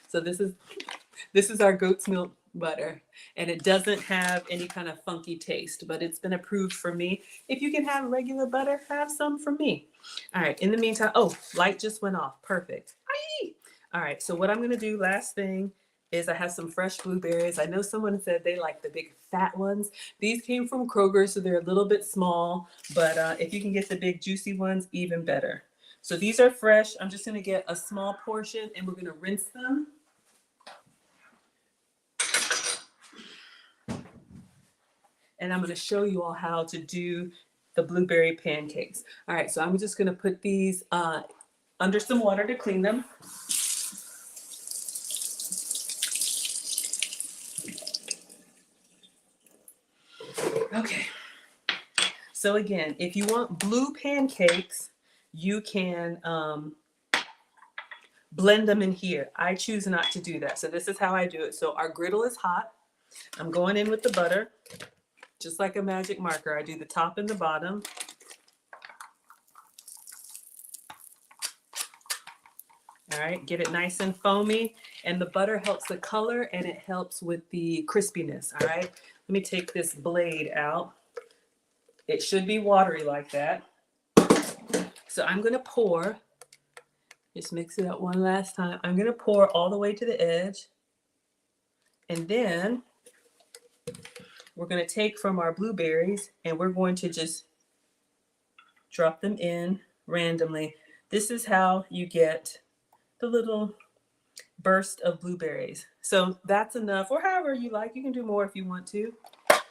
A: So this is our goat's milk butter, and it doesn't have any kind of funky taste, but it's been approved for me. If you can have regular butter, have some from me. All right, in the meantime, oh, light just went off. Perfect. Aye. All right, so what I'm gonna do last thing is I have some fresh blueberries. I know someone said they like the big fat ones. These came from Kroger, so they're a little bit small, but if you can get the big juicy ones, even better. So these are fresh. I'm just gonna get a small portion and we're gonna rinse them. And I'm going to show you all how to do the blueberry pancakes. All right, so I'm just going to put these under some water to clean them. Okay. So again, if you want blue pancakes, you can blend them in here. I choose not to do that. So this is how I do it. So our griddle is hot. I'm going in with the butter, just like a magic marker. I do the top and the bottom. All right, get it nice and foamy, and the butter helps the color and it helps with the crispiness. All right, let me take this blade out. It should be watery like that. So I'm gonna pour, just mix it up one last time. I'm gonna pour all the way to the edge, and then we're gonna take from our blueberries and we're going to just drop them in randomly. This is how you get the little burst of blueberries. So that's enough, or however you like. You can do more if you want to.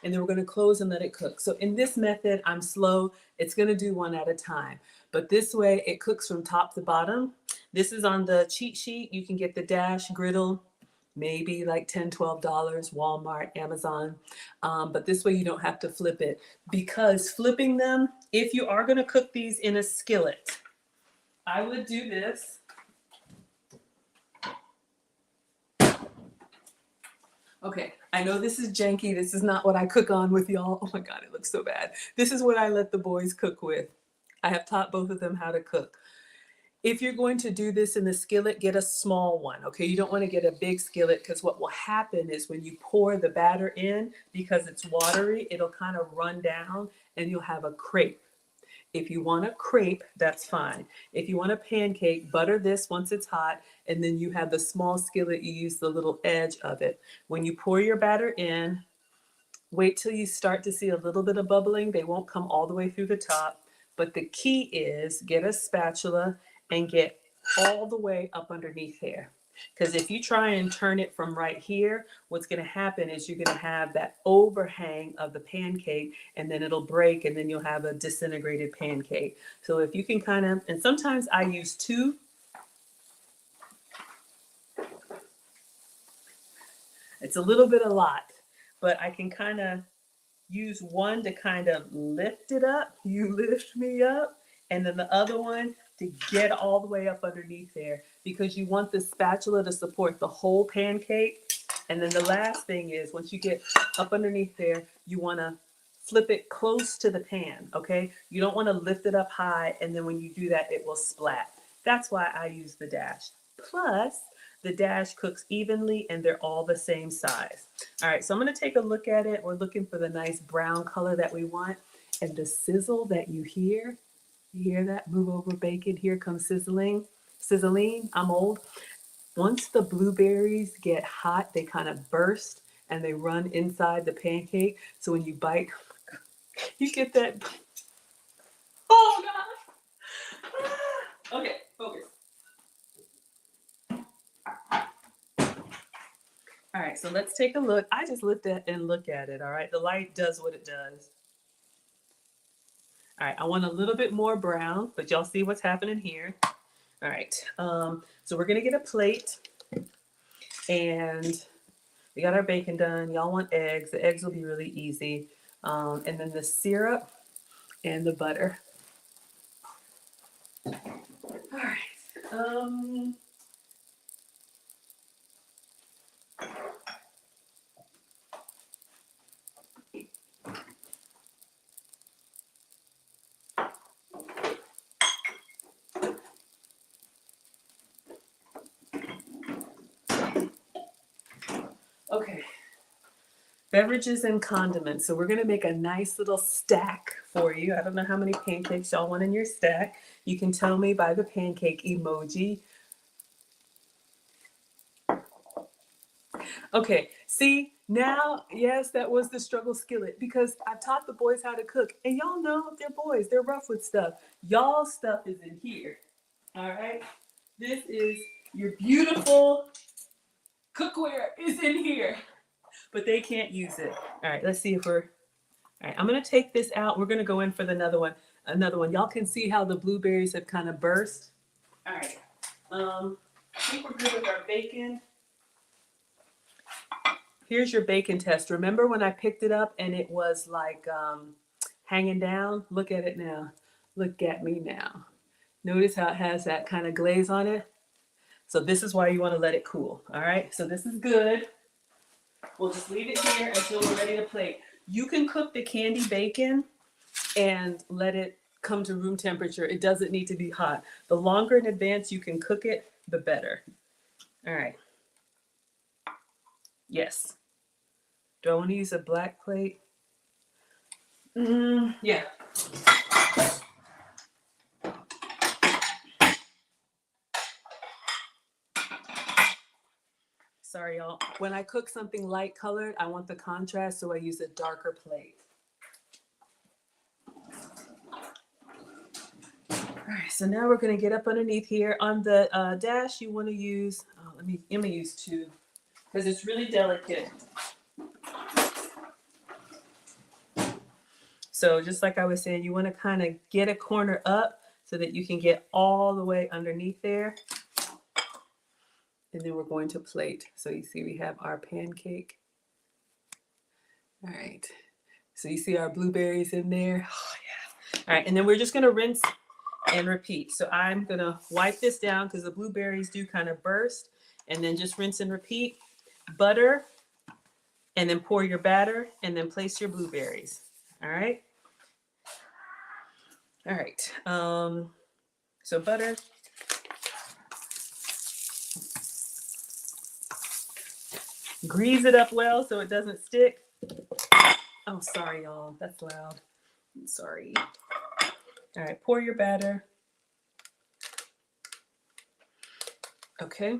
A: And then we're going to close and let it cook. So in this method, I'm slow. It's going to do one at a time. But this way, it cooks from top to bottom. This is on the cheat sheet. You can get the Dash griddle, maybe like $10, $12, Walmart, Amazon. But this way, you don't have to flip it. Because flipping them, if you are going to cook these in a skillet, I would do this. Okay, I know this is janky. This is not what I cook on with y'all. Oh my God, it looks so bad. This is what I let the boys cook with. I have taught both of them how to cook. If you're going to do this in the skillet, get a small one, okay? You don't want to get a big skillet because what will happen is when you pour the batter in, because it's watery, it'll kind of run down and you'll have a crepe. If you want a crepe, that's fine. If you want a pancake, butter this once it's hot, and then you have the small skillet, you use the little edge of it. When you pour your batter in, wait till you start to see a little bit of bubbling. They won't come all the way through the top, but the key is get a spatula and get all the way up underneath there. Because if you try and turn it from right here, what's going to happen is you're going to have that overhang of the pancake, and then it'll break, and then you'll have a disintegrated pancake. So if you can kind of, and sometimes I use two. It's a little bit a lot, but I can kind of use one to kind of lift it up. You lift me up, and then the other one to get all the way up underneath there, because you want the spatula to support the whole pancake. And then the last thing is, once you get up underneath there, you want to flip it close to the pan, okay? You don't want to lift it up high, and then when you do that, it will splat. That's why I use the Dash. Plus, the Dash cooks evenly and they're all the same size. All right, so I'm going to take a look at it. We're looking for the nice brown color that we want, and the sizzle that you hear. You hear that? Move over, bacon. Here comes sizzling. Sizzling. I'm old. Once the blueberries get hot, they kind of burst and they run inside the pancake. So when you bite, you get that. Oh, God. Okay, focus. All right, so let's take a look. I just looked at and look at it, all right? The light does what it does. All right, I want a little bit more brown, but y'all see what's happening here. All right, so we're gonna get a plate, and we got our bacon done. Y'all want eggs. The eggs will be really easy. And then the syrup and the butter. All right. Okay, beverages and condiments. So we're gonna make a nice little stack for you. I don't know how many pancakes y'all want in your stack. You can tell me by the pancake emoji. Okay, see, now, yes, that was the struggle skillet, because I've taught the boys how to cook, and y'all know they're boys, they're rough with stuff. Y'all stuff is in here, all right? This is your beautiful cookware is in here, but they can't use it. All right, let's see if we're, all right, I'm gonna take this out. We're gonna go in for another one. Y'all can see how the blueberries have kind of burst. All right, I think we're good with our bacon. Here's your bacon test. Remember when I picked it up and it was like hanging down? Look at it now. Look at me now. Notice how it has that kind of glaze on it? So this is why you want to let it cool. All right, so this is good. We'll just leave it here until we're ready to plate. You can cook the candy bacon and let it come to room temperature. It doesn't need to be hot. The longer in advance you can cook it, the better. All right. Yes. Do I want to use a black plate? Yeah. Sorry, y'all. When I cook something light colored, I want the contrast, so I use a darker plate. All right, so now we're going to get up underneath here. On the dash, you want to use, let me use 2 because it's really delicate. So just like I was saying, you want to kind of get a corner up so that you can get all the way underneath there. And then we're going to plate. So you see we have our pancake. All right. So you see our blueberries in there. Oh, yeah. All right. And then we're just going to rinse and repeat. So I'm going to wipe this down because the blueberries do kind of burst. And then just rinse and repeat. Butter. And then pour your batter. And then place your blueberries. All right. All right. So butter. Grease it up well so it doesn't stick. Oh, sorry, y'all. That's loud. I'm sorry. All right, pour your batter. Okay.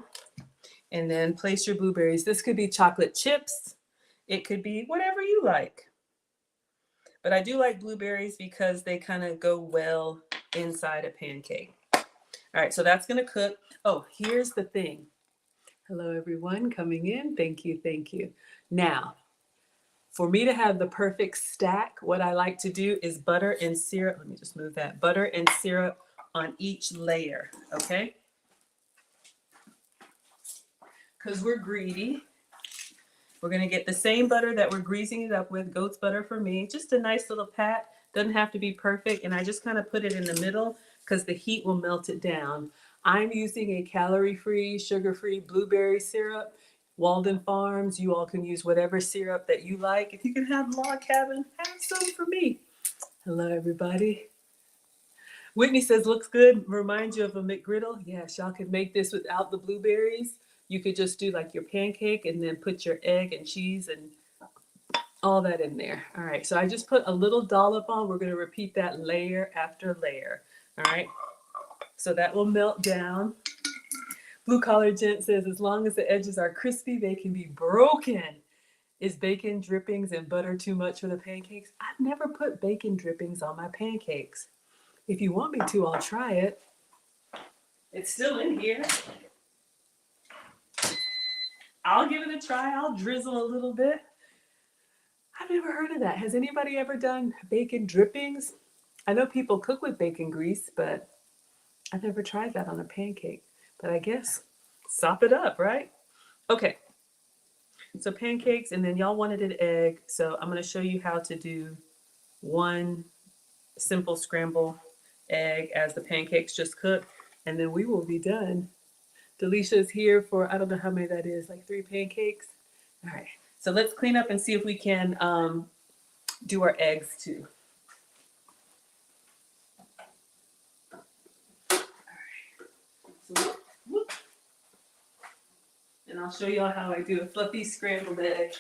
A: And then place your blueberries. This could be chocolate chips. It could be whatever you like. But I do like blueberries because they kind of go well inside a pancake. All right, so that's going to cook. Oh, here's the thing. Hello, everyone coming in. Thank you, thank you. Now, for me to have the perfect stack, what I like to do is butter and syrup. Let me just move that. Butter and syrup on each layer, okay? Because we're greedy. We're going to get the same butter that we're greasing it up with, goat's butter for me. Just a nice little pat. Doesn't have to be perfect. And I just kind of put it in the middle because the heat will melt it down. I'm using a calorie-free, sugar-free blueberry syrup. Walden Farms, you all can use whatever syrup that you like. If you can have log cabin, have some for me. Hello, everybody. Whitney says, looks good. Reminds you of a McGriddle. Yes, y'all can make this without the blueberries. You could just do like your pancake and then put your egg and cheese and all that in there. All right, so I just put a little dollop on. We're going to repeat that layer after layer. All right, so that will melt down. Blue Collar Gent says, as long as the edges are crispy, they can be broken. Is bacon drippings and butter too much for the pancakes? I've never put bacon drippings on my pancakes. If you want me to, I'll try it. It's still in here. I'll give it a try. I'll drizzle a little bit. I've never heard of that. Has anybody ever done bacon drippings? I know people cook with bacon grease, but I've never tried that on a pancake. But I guess sop it up, right? Okay. So pancakes, and then y'all wanted an egg. So I'm going to show you how to do one simple scramble egg as the pancakes just cook, and then we will be done. Delicia's here for, I don't know how many that is, like 3 pancakes. All right, so let's clean up and see if we can do our eggs too. All right. So, whoop. And I'll show y'all how I do a fluffy scrambled egg.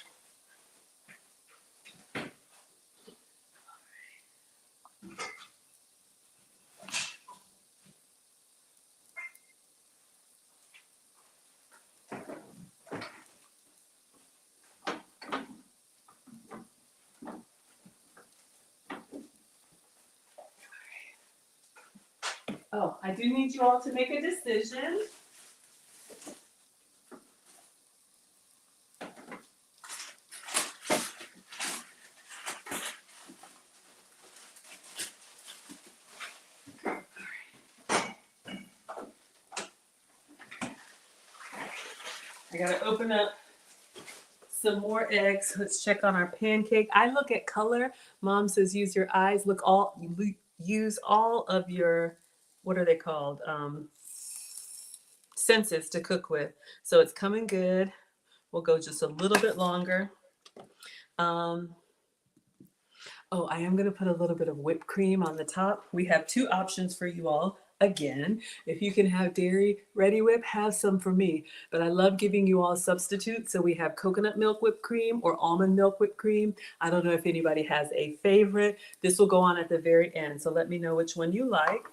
A: Oh, I do need you all to make a decision. I gotta open up some more eggs. Let's check on our pancake. I look at color. Mom says use your eyes. Use all of your, what are they called? senses to cook with. So it's coming good. We'll go just a little bit longer. Oh, I am going to put a little bit of whipped cream on the top. We have two options for you all. Again, if you can have dairy ready whip, have some for me. But I love giving you all substitutes. So we have coconut milk whipped cream or almond milk whipped cream. I don't know if anybody has a favorite. This will go on at the very end. So let me know which one you like.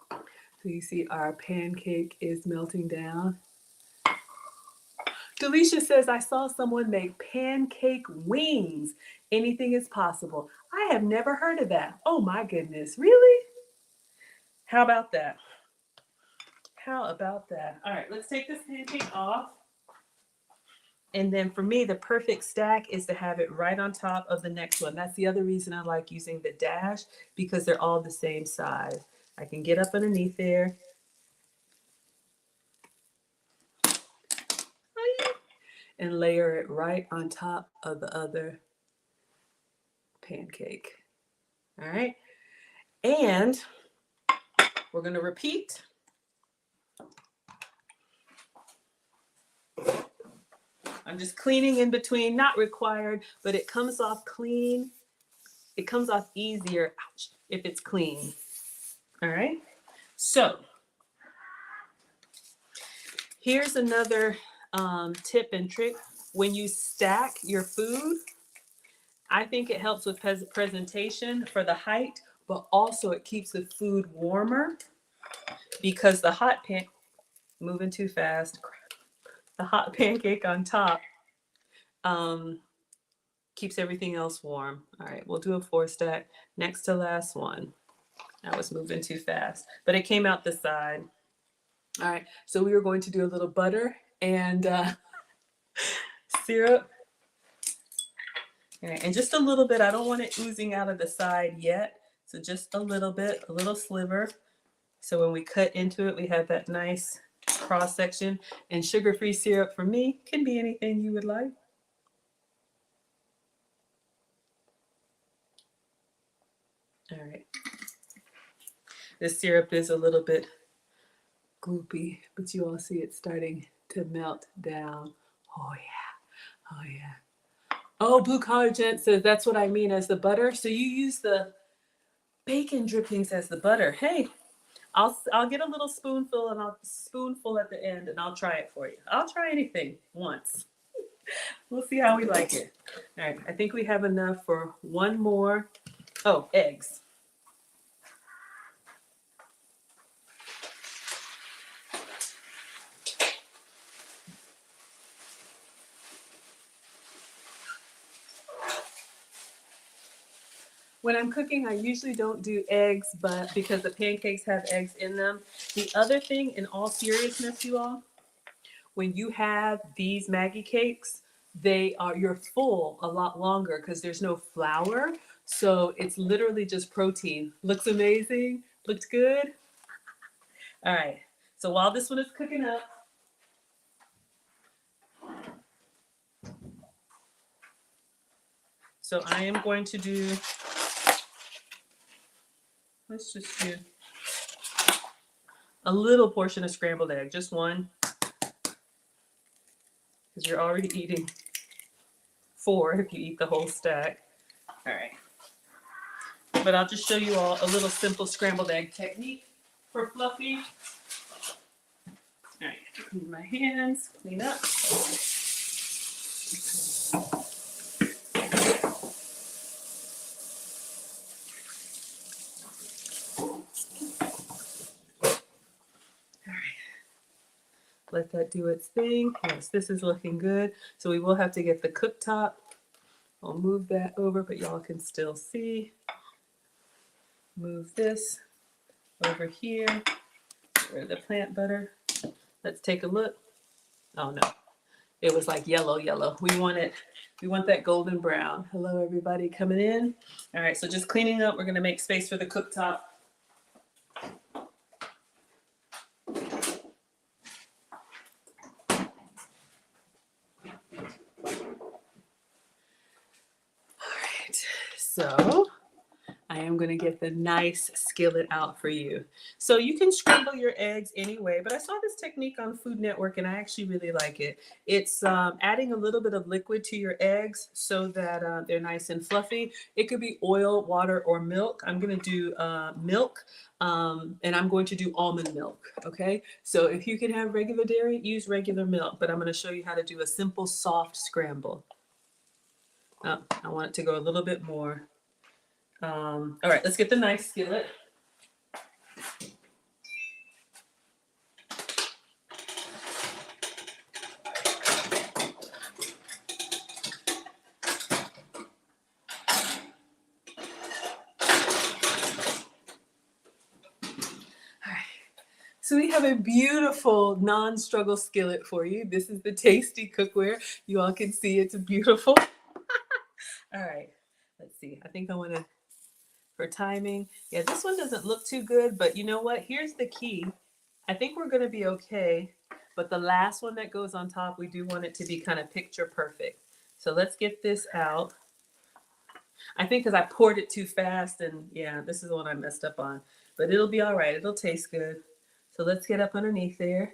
A: So you see our pancake is melting down. Delisha says, I saw someone make pancake wings. Anything is possible. I have never heard of that. Oh my goodness, really? How about that? How about that? All right, let's take this pancake off. And then for me, the perfect stack is to have it right on top of the next one. That's the other reason I like using the dash, because they're all the same size. I can get up underneath there. And layer it right on top of the other pancake. All right. And we're going to repeat. I'm just cleaning in between, not required, but it comes off clean. It comes off easier if it's clean. All right. So here's another tip and trick. When you stack your food, I think it helps with presentation for the height, but also it keeps the food warmer, because the hot moving too fast. The hot pancake on top keeps everything else warm. All right, we'll do a 4 stack. Next to last one. I was moving too fast, but it came out the side. All right, so we are going to do a little butter and syrup. All right, and just a little bit. I don't want it oozing out of the side yet. So just a little bit, a little sliver. So when we cut into it, we have that nice cross section. And sugar-free syrup for me can be anything you would like. All right. This syrup is a little bit gloopy, but you all see it starting to melt down. Oh yeah, oh yeah. Oh, Blue Collar Gent says that's what I mean as the butter. So you use the bacon drippings as the butter. Hey, I'll get a little spoonful and I'll spoonful at the end and I'll try it for you. I'll try anything once. We'll see how we like it. All right, I think we have enough for one more. Oh, eggs. When I'm cooking, I usually don't do eggs, but because the pancakes have eggs in them. The other thing, in all seriousness, you all, when you have these Maggie cakes, you're full a lot longer because there's no flour. So it's literally just protein. Looks amazing. Looks good. All right. So while this one is cooking up, so I am going to do, let's just do a little portion of scrambled egg, just one, because you're already eating 4 if you eat the whole stack. All right. But I'll just show you all a little simple scrambled egg technique for Fluffy. All right, clean my hands, clean up. Let that do its thing. Yes, this is looking good. So we will have to get the cooktop. I'll move that over, but y'all can still see. Move this over here. Get rid of the plant butter. Let's take a look. Oh no, it was like yellow. We want that golden brown. Hello, everybody coming in. All right, so just cleaning up. We're gonna make space for the cooktop. So I am going to get the nice skillet out for you. So you can scramble your eggs anyway, but I saw this technique on Food Network and I actually really like it. It's adding a little bit of liquid to your eggs so that they're nice and fluffy. It could be oil, water, or milk. I'm going to do milk. And I'm going to do almond milk, okay? So if you can have regular dairy, use regular milk, but I'm going to show you how to do a simple soft scramble. Oh, I want it to go a little bit more. All right, let's get the nice skillet. So we have a beautiful non-struggle skillet for you. This is the Tasty Cookware. You all can see it's beautiful. All right, let's see. I think I want to, for timing. Yeah, this one doesn't look too good, but you know what? Here's the key. I think we're going to be okay, but the last one that goes on top, we do want it to be kind of picture perfect. So let's get this out. I think because I poured it too fast, and yeah, this is the one I messed up on, but it'll be all right. It'll taste good. So let's get up underneath there.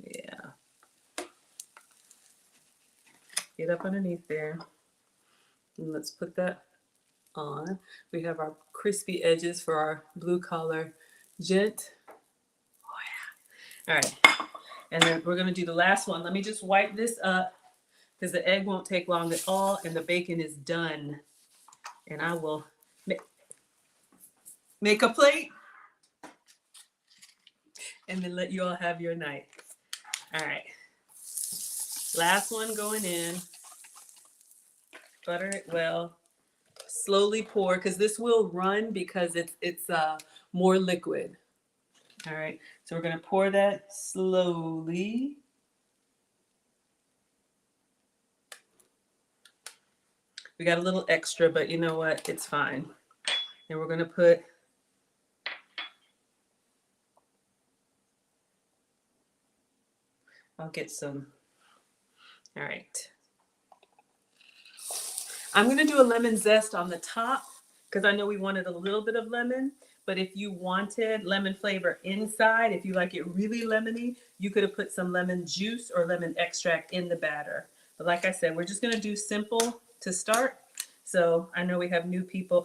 A: Yeah. Get up underneath there. And let's put that on. We have our crispy edges for our blue collar gent. Oh yeah. All right. And then we're gonna do the last one. Let me just wipe this up because the egg won't take long at all and the bacon is done. And I will make a plate and then let you all have your night. All right. Last one going in. Butter it well. Slowly pour because this will run because it's more liquid. All right. So we're going to pour that slowly. We got a little extra, but you know what? It's fine. And we're going to put I'll get some. All right. I'm going to do a lemon zest on the top because I know we wanted a little bit of lemon, but if you wanted lemon flavor inside, if you like it really lemony, you could have put some lemon juice or lemon extract in the batter. But like I said, we're just going to do simple to start. So I know we have new people.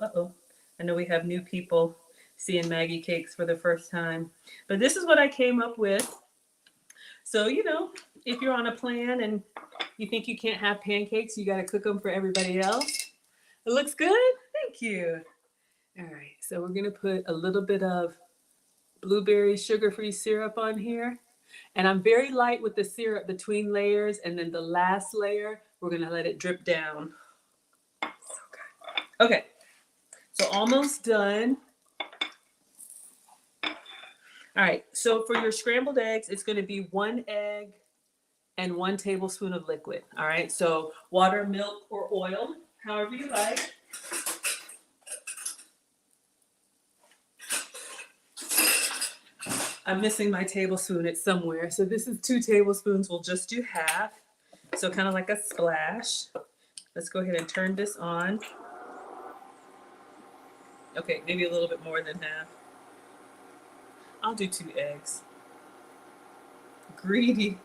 A: I know we have new people seeing Maggie cakes for the first time. But this is what I came up with. So, you know, if you're on a plan and you think you can't have pancakes, you got to cook them for everybody else. It looks good? Thank you. All right, so we're going to put a little bit of blueberry sugar-free syrup on here. And I'm very light with the syrup between layers, and then the last layer, we're going to let it drip down. So good. Okay, so almost done. All right, so for your scrambled eggs, it's going to be 1 egg and 1 tablespoon of liquid. All right, so water, milk, or oil, however you like. I'm missing my tablespoon. It's somewhere. So this is 2 tablespoons. We'll just do half. So kind of like a splash. Let's go ahead and turn this on. Okay, maybe a little bit more than half. I'll do 2 eggs. Greedy.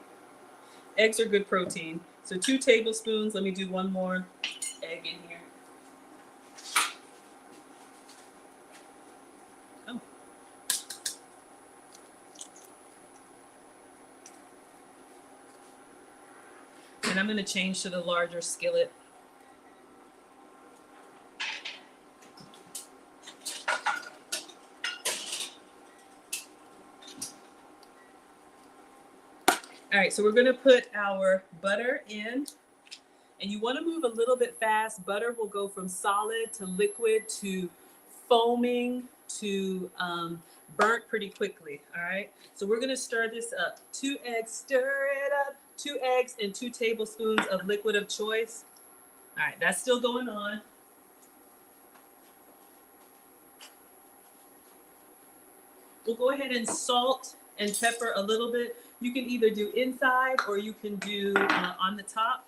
A: Eggs are good protein. So 2 tablespoons. Let me do 1 more egg in here. Oh. And I'm going to change to the larger skillet. All right, so we're going to put our butter in, and you want to move a little bit fast. Butter will go from solid to liquid to foaming to burnt pretty quickly. All right, so we're going to stir this up. 2 eggs, stir it up. 2 eggs and 2 tablespoons of liquid of choice. All right, that's still going on. We'll go ahead and salt and pepper a little bit. You can either do inside or you can do on the top.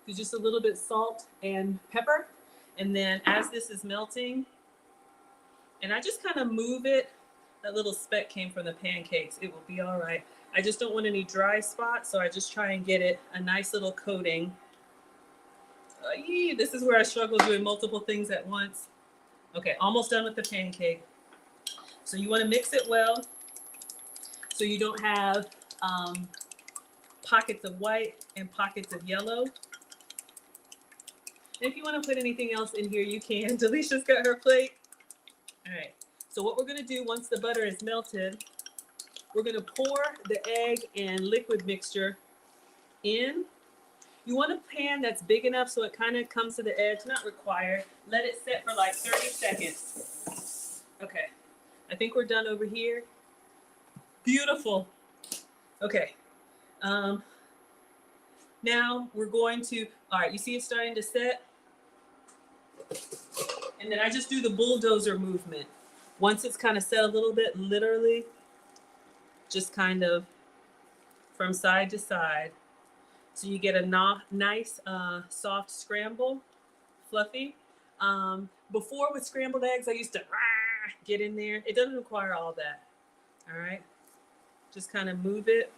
A: So just a little bit salt and pepper. And then as this is melting, and I just kind of move it, that little speck came from the pancakes. It will be all right. I just don't want any dry spots, so I just try and get it a nice little coating. This is where I struggle doing multiple things at once. Okay, almost done with the pancake. So you want to mix it well so you don't have pockets of white and pockets of yellow. And if you want to put anything else in here, you can. Delicia's got her plate. All right, so what we're going to do once the butter is melted, we're going to pour the egg and liquid mixture in. You want a pan that's big enough so it kind of comes to the edge, not required. Let it set for like 30 seconds. Okay, I think we're done over here. Beautiful. Okay, now we're going to, all right, you see it starting to set? And then I just do the bulldozer movement. Once it's kind of set a little bit, literally, just kind of from side to side. So you get a nice, soft scramble, fluffy. Before with scrambled eggs, I used to get in there. It doesn't require all that. All right. Just kind of move it.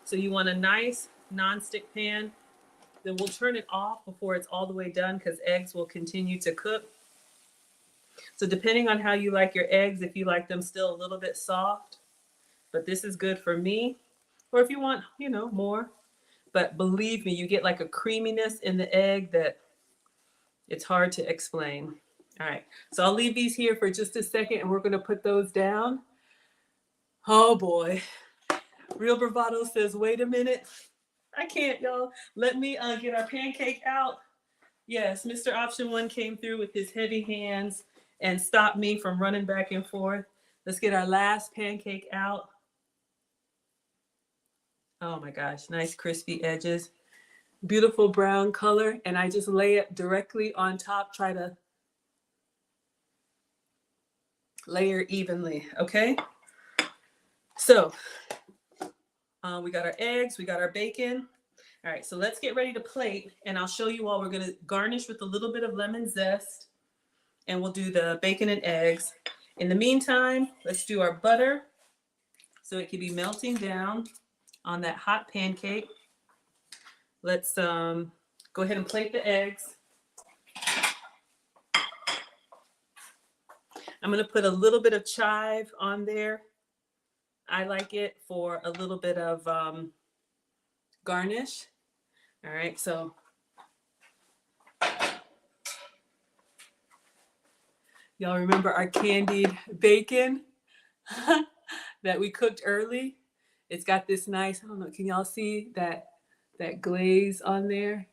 A: So you want a nice non-stick pan. Then we'll turn it off before it's all the way done because eggs will continue to cook. So depending on how you like your eggs, if you like them still a little bit soft, but this is good for me. Or if you want, you know, more. But believe me, you get like a creaminess in the egg that it's hard to explain. All right, so I'll leave these here for just a second and we're gonna put those down. Oh boy. Real Bravado says, wait a minute. I can't, y'all. Let me get our pancake out. Yes, Mr. Option 1 came through with his heavy hands and stopped me from running back and forth. Let's get our last pancake out. Oh my gosh, nice crispy edges. Beautiful brown color, and I just lay it directly on top, try to layer evenly, okay? So we got our eggs, we got our bacon. All right, so let's get ready to plate, and I'll show you all. We're gonna garnish with a little bit of lemon zest, and we'll do the bacon and eggs. In the meantime, let's do our butter so it can be melting down on that hot pancake. Let's go ahead and plate the eggs. I'm gonna put a little bit of chive on there. I like it for a little bit of garnish. All right, so y'all remember our candied bacon that we cooked early? It's got this nice, I don't know, can y'all see that glaze on there?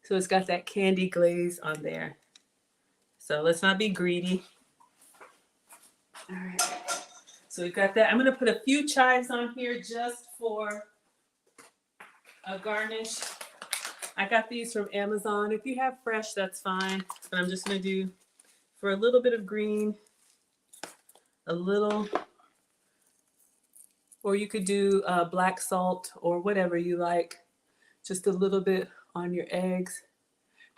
A: So it's got that candy glaze on there. So let's not be greedy. All right, so we've got that. I'm gonna put a few chives on here just for a garnish. I got these from Amazon. If you have fresh, that's fine. But I'm just gonna do, for a little bit of green, a little, or you could do black salt or whatever you like. Just a little bit on your eggs.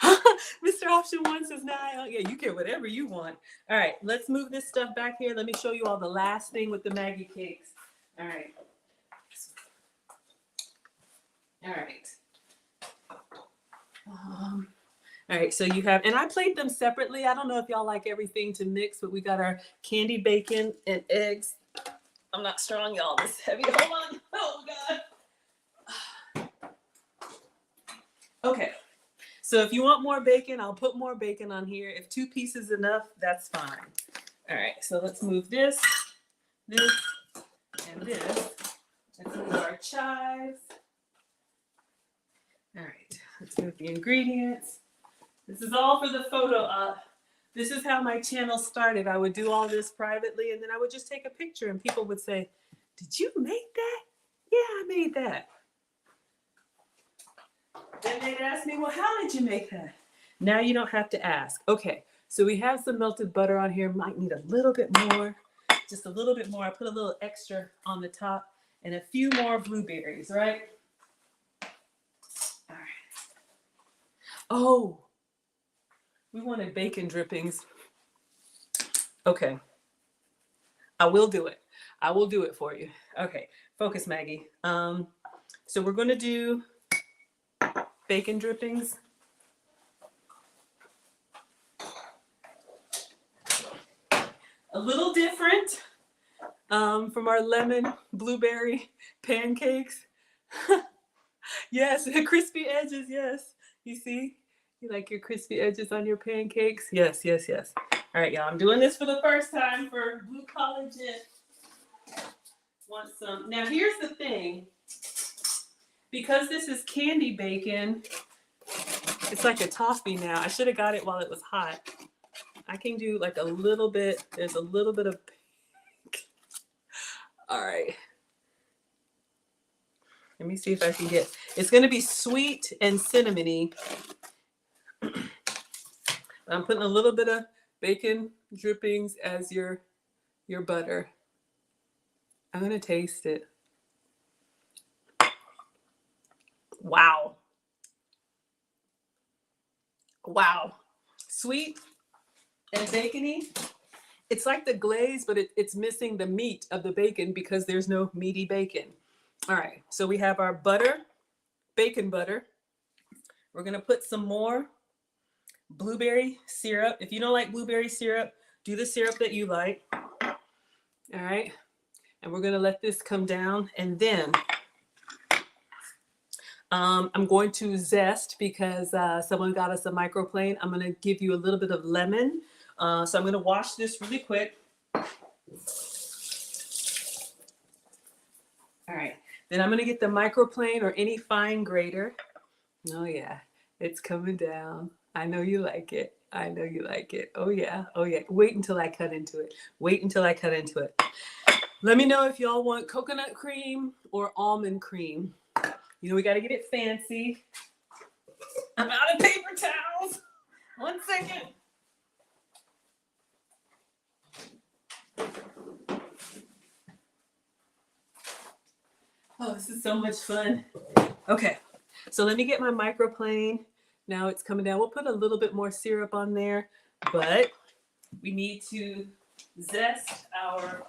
A: Mr. Option 1 says, nah, yeah, you get whatever you want. All right, let's move this stuff back here. Let me show you all the last thing with the Maggie cakes. All right. All right. All right, so you have, and I plate them separately. I don't know if y'all like everything to mix, but we got our candied bacon and eggs. I'm not strong, y'all. This is heavy. Hold on. Oh, God. Okay. So if you want more bacon, I'll put more bacon on here. If 2 pieces enough, that's fine. All right, so let's move this, and this. Let's move our chives. All right, let's move the ingredients. This is all for the photo op. This is how my channel started. I would do all this privately, and then I would just take a picture, and people would say, did you make that? Yeah, I made that. Then they'd ask me, well, how did you make that? Now you don't have to ask. Okay, so we have some melted butter on here. Might need a little bit more, just a little bit more. I put a little extra on the top and a few more blueberries, right? All right. Oh, we wanted bacon drippings. Okay, I will do it. I will do it for you. Okay, focus, Maggie. So we're going to do bacon drippings. A little different from our lemon blueberry pancakes. Yes, crispy edges, yes. You see? You like your crispy edges on your pancakes? Yes, yes, yes. All right, y'all. I'm doing this for the first time for blue collar gent. Want some? Now, here's the thing. Because this is candy bacon, it's like a toffee now. I should have got it while it was hot. I can do like a little bit. There's a little bit of pink. All right. Let me see if I can get. It's going to be sweet and cinnamony. I'm putting a little bit of bacon drippings as your butter. I'm going to taste it. Wow. Wow. Sweet and bacony. It's like the glaze, but it's missing the meat of the bacon because there's no meaty bacon. All right. So we have our butter, bacon butter. We're going to put some more blueberry syrup. If you don't like blueberry syrup, do the syrup that you like. All right. And we're going to let this come down. And then I'm going to zest because someone got us a microplane. I'm going to give you a little bit of lemon. So I'm going to wash this really quick. All right. Then I'm going to get the microplane or any fine grater. Oh, yeah. It's coming down. I know you like it. I know you like it. Oh, yeah. Oh, yeah. Wait until I cut into it. Wait until I cut into it. Let me know if y'all want coconut cream or almond cream. You know, we got to get it fancy. I'm out of paper towels. 1 second. Oh, this is so much fun. Okay, so let me get my microplane. Now it's coming down. We'll put a little bit more syrup on there, but we need to zest our...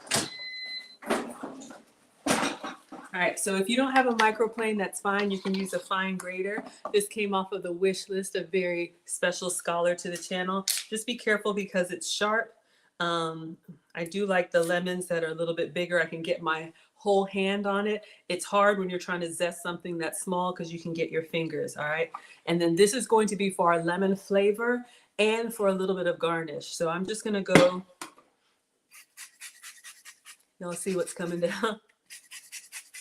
A: All right, so if you don't have a microplane, that's fine. You can use a fine grater. This came off of the wish list, a very special scholar to the channel. Just be careful because it's sharp. I do like the lemons that are a little bit bigger. I can get my whole hand on it. It's hard when you're trying to zest something that's small because you can get your fingers, all right? And then this is going to be for our lemon flavor and for a little bit of garnish. So I'm just gonna go, y'all see what's coming down?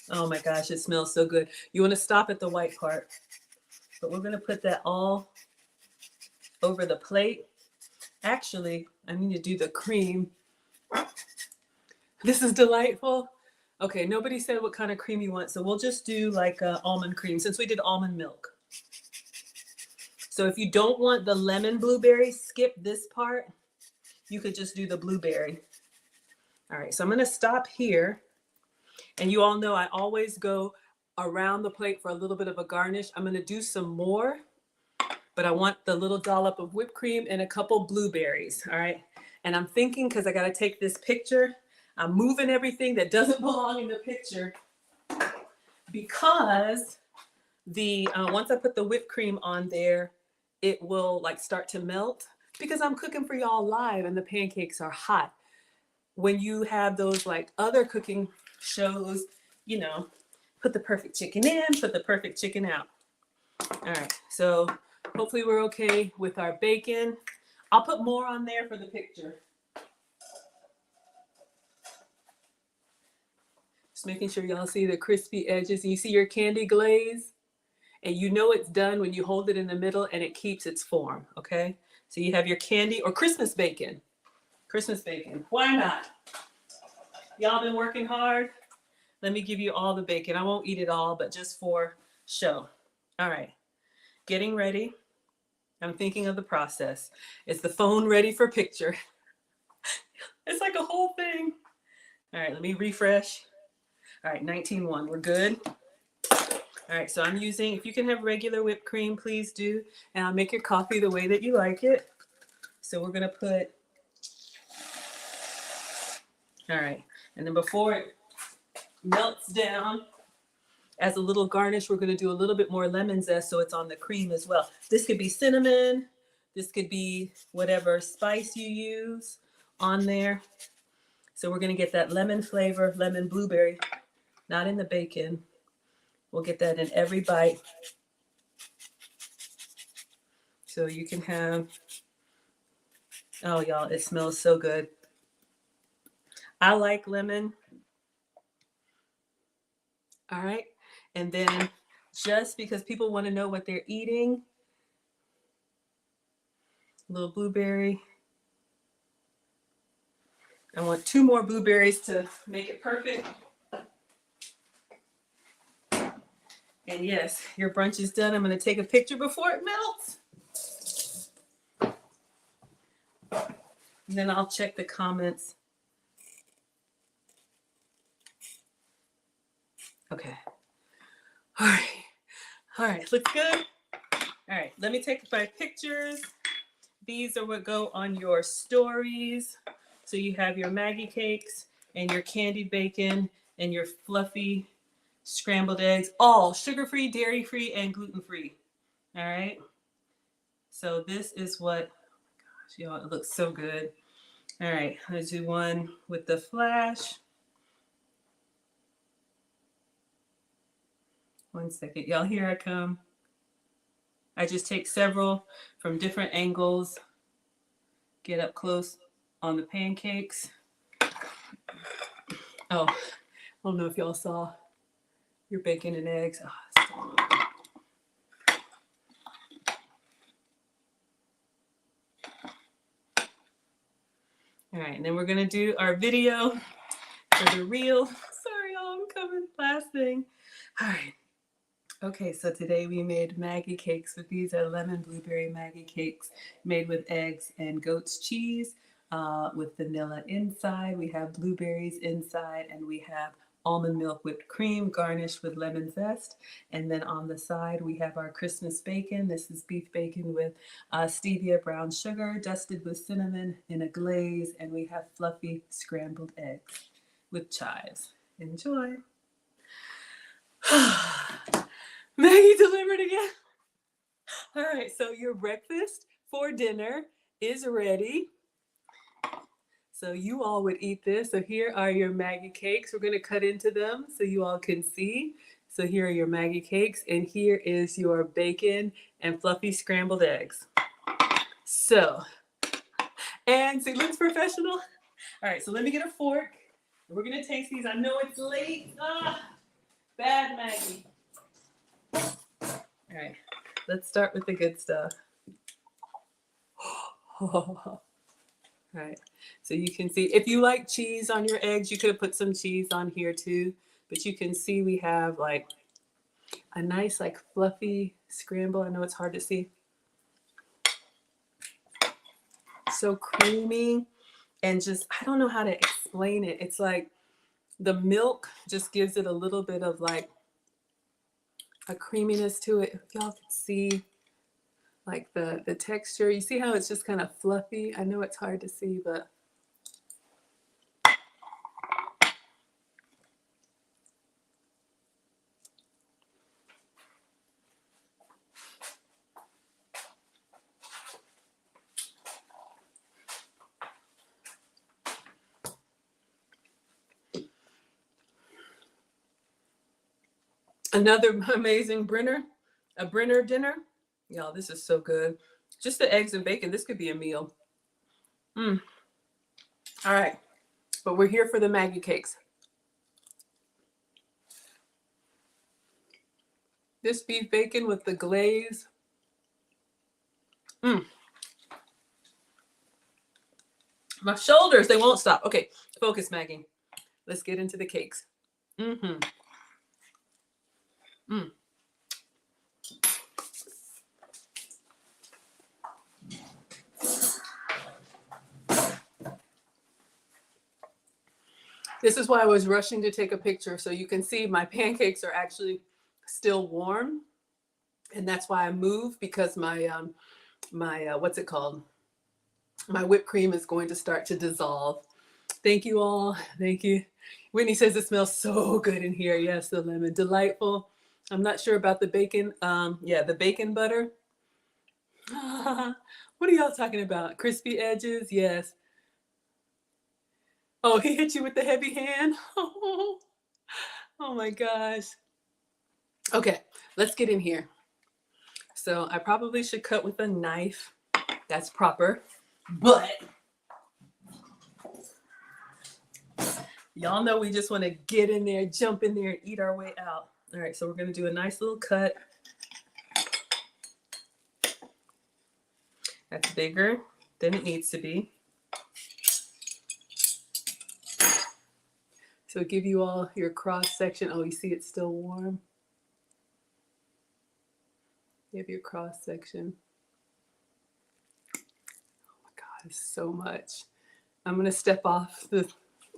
A: Oh my gosh, it smells so good. You want to stop at the white part, but we're going to put that all over the plate. Actually, I need to do the cream. This is delightful. Okay, nobody said what kind of cream you want, so we'll just do like almond cream since we did almond milk. So if you don't want the lemon blueberry, skip this part. You could just do the blueberry. All right, so I'm going to stop here. And you all know I always go around the plate for a little bit of a garnish. I'm going to do some more, but I want the little dollop of whipped cream and a couple blueberries, all right? And I'm thinking, because I got to take this picture, I'm moving everything that doesn't belong in the picture because the once I put the whipped cream on there, it will like start to melt because I'm cooking for y'all live and the pancakes are hot. When you have those like other cooking shows, you know, put the perfect chicken in, put the perfect chicken out. All right, so hopefully we're okay with our bacon. I'll put more on there for the picture. Just making sure y'all see the crispy edges. You see your candy glaze? And you know it's done when you hold it in the middle and it keeps its form, okay? So you have your candy or Christmas bacon. Christmas bacon, why not? Y'all been working hard? Let me give you all the bacon. I won't eat it all, but just for show. All right, getting ready. I'm thinking of the process. Is the phone ready for picture? It's like a whole thing. All right, let me refresh. All right, 19:1, we're good. All right, so I'm using, if you can have regular whipped cream, please do. And I'll make your coffee the way that you like it. So we're gonna put, all right, and then before it melts down, as a little garnish, we're gonna do a little bit more lemon zest so it's on the cream as well. This could be cinnamon, this could be whatever spice you use on there. So we're gonna get that lemon flavor, lemon blueberry, not in the bacon. We'll get that in every bite. So you can have, oh y'all, it smells so good. I like lemon. All right. And then just because people want to know what they're eating, a little blueberry. I want 2 more blueberries to make it perfect. And yes, your brunch is done. I'm going to take a picture before it melts. And then I'll check the comments. Okay. All right. All right. Looks good. All right. Let me take my pictures. These are what go on your stories. So you have your Maggie cakes and your candied bacon and your fluffy scrambled eggs, all sugar-free, dairy-free, and gluten-free. All right. So this is what, oh gosh, y'all, it looks so good. All right, let's do one with the flash. 1 second, y'all, here I come. I just take several from different angles, get up close on the pancakes. Oh, I don't know if y'all saw your bacon and eggs. Oh, all right, and then we're gonna do our video for the reel. Sorry, y'all, I'm coming. Last thing. All right. Okay, so today we made Maggie cakes. But these are lemon blueberry Maggie cakes made with eggs and goat's cheese with vanilla inside. We have blueberries inside, and we have almond milk whipped cream garnished with lemon zest. And then on the side, we have our Christmas bacon. This is beef bacon with stevia brown sugar, dusted with cinnamon in a glaze. And we have fluffy scrambled eggs with chives. Enjoy. Maggie delivered again. All right, so your breakfast for dinner is ready. So you all would eat this. So here are your Maggie cakes. We're going to cut into them so you all can see. So here are your Maggie cakes, and here is your bacon and fluffy scrambled eggs. So, and see, looks professional. All right, so let me get a fork. We're going to taste these. I know it's late. Bad Maggie. All right, let's start with the good stuff. All right, so you can see, if you like cheese on your eggs, you could have put some cheese on here too, but you can see we have like a nice like fluffy scramble. I know it's hard to see. So creamy and just, I don't know how to explain it. It's like the milk just gives it a little bit of like a creaminess to it. If y'all can see like the texture, you see how it's just kind of fluffy. I know it's hard to see, but another amazing a Brenner dinner. Y'all, this is so good. Just the eggs and bacon, this could be a meal. All right, but we're here for the Maggie cakes. This beef bacon with the glaze. My shoulders, they won't stop. Okay, focus, Maggie. Let's get into the cakes. This is why I was rushing to take a picture, so you can see my pancakes are actually still warm. And that's why I moved, because my what's it called? My whipped cream is going to start to dissolve. Thank you all. Thank you. Whitney says it smells so good in here. Yes, the lemon. Delightful. I'm not sure about the bacon. Yeah, the bacon butter. What are y'all talking about? Crispy edges? Yes. Oh, he hit you with the heavy hand? Oh my gosh. Okay, let's get in here. So I probably should cut with a knife. That's proper. But y'all know we just want to get in there, jump in there, and eat our way out. All right, so we're going to do a nice little cut. That's bigger than it needs to be. So give you all your cross section. Oh, you see it's still warm? You have your cross section. Oh my God, it's so much. I'm going to step off the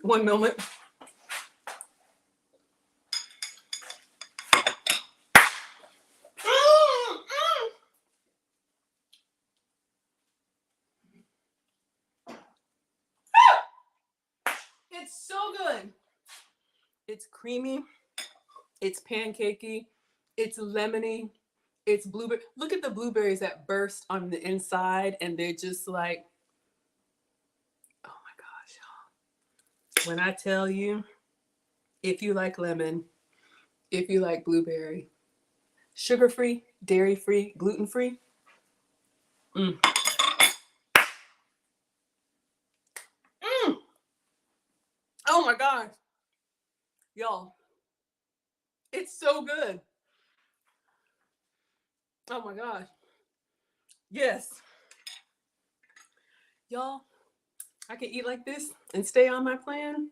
A: 1 moment. It's so good. It's creamy. It's pancakey. It's lemony. It's blueberry. Look at the blueberries that burst on the inside, and they're just like, oh my gosh, y'all. When I tell you, if you like lemon, if you like blueberry, sugar-free, dairy-free, gluten-free. Mm. Mm. Oh my gosh. Y'all, it's so good. Oh my gosh. Yes. Y'all, I can eat like this and stay on my plan,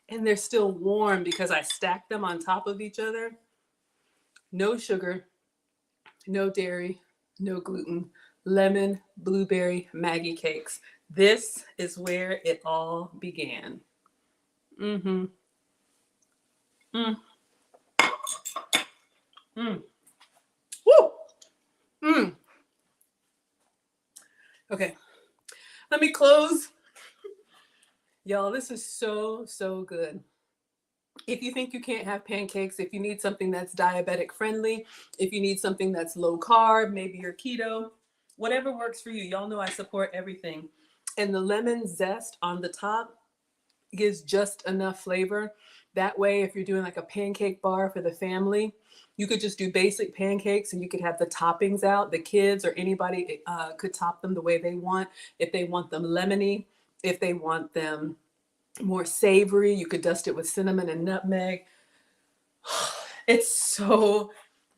A: and they're still warm because I stacked them on top of each other. No sugar, no dairy, no gluten, lemon, blueberry, Maggie cakes. This is where it all began. Mm-hmm. Mm. Mm. Woo! Mm. Okay, let me close. Y'all, this is so, so good. If you think you can't have pancakes, if you need something that's diabetic friendly, if you need something that's low carb, maybe you're keto, whatever works for you. Y'all know I support everything. And the lemon zest on the top gives just enough flavor. That way, if you're doing like a pancake bar for the family, you could just do basic pancakes and you could have the toppings out. The kids or anybody could top them the way they want. If they want them lemony, if they want them more savory, you could dust it with cinnamon and nutmeg. It's so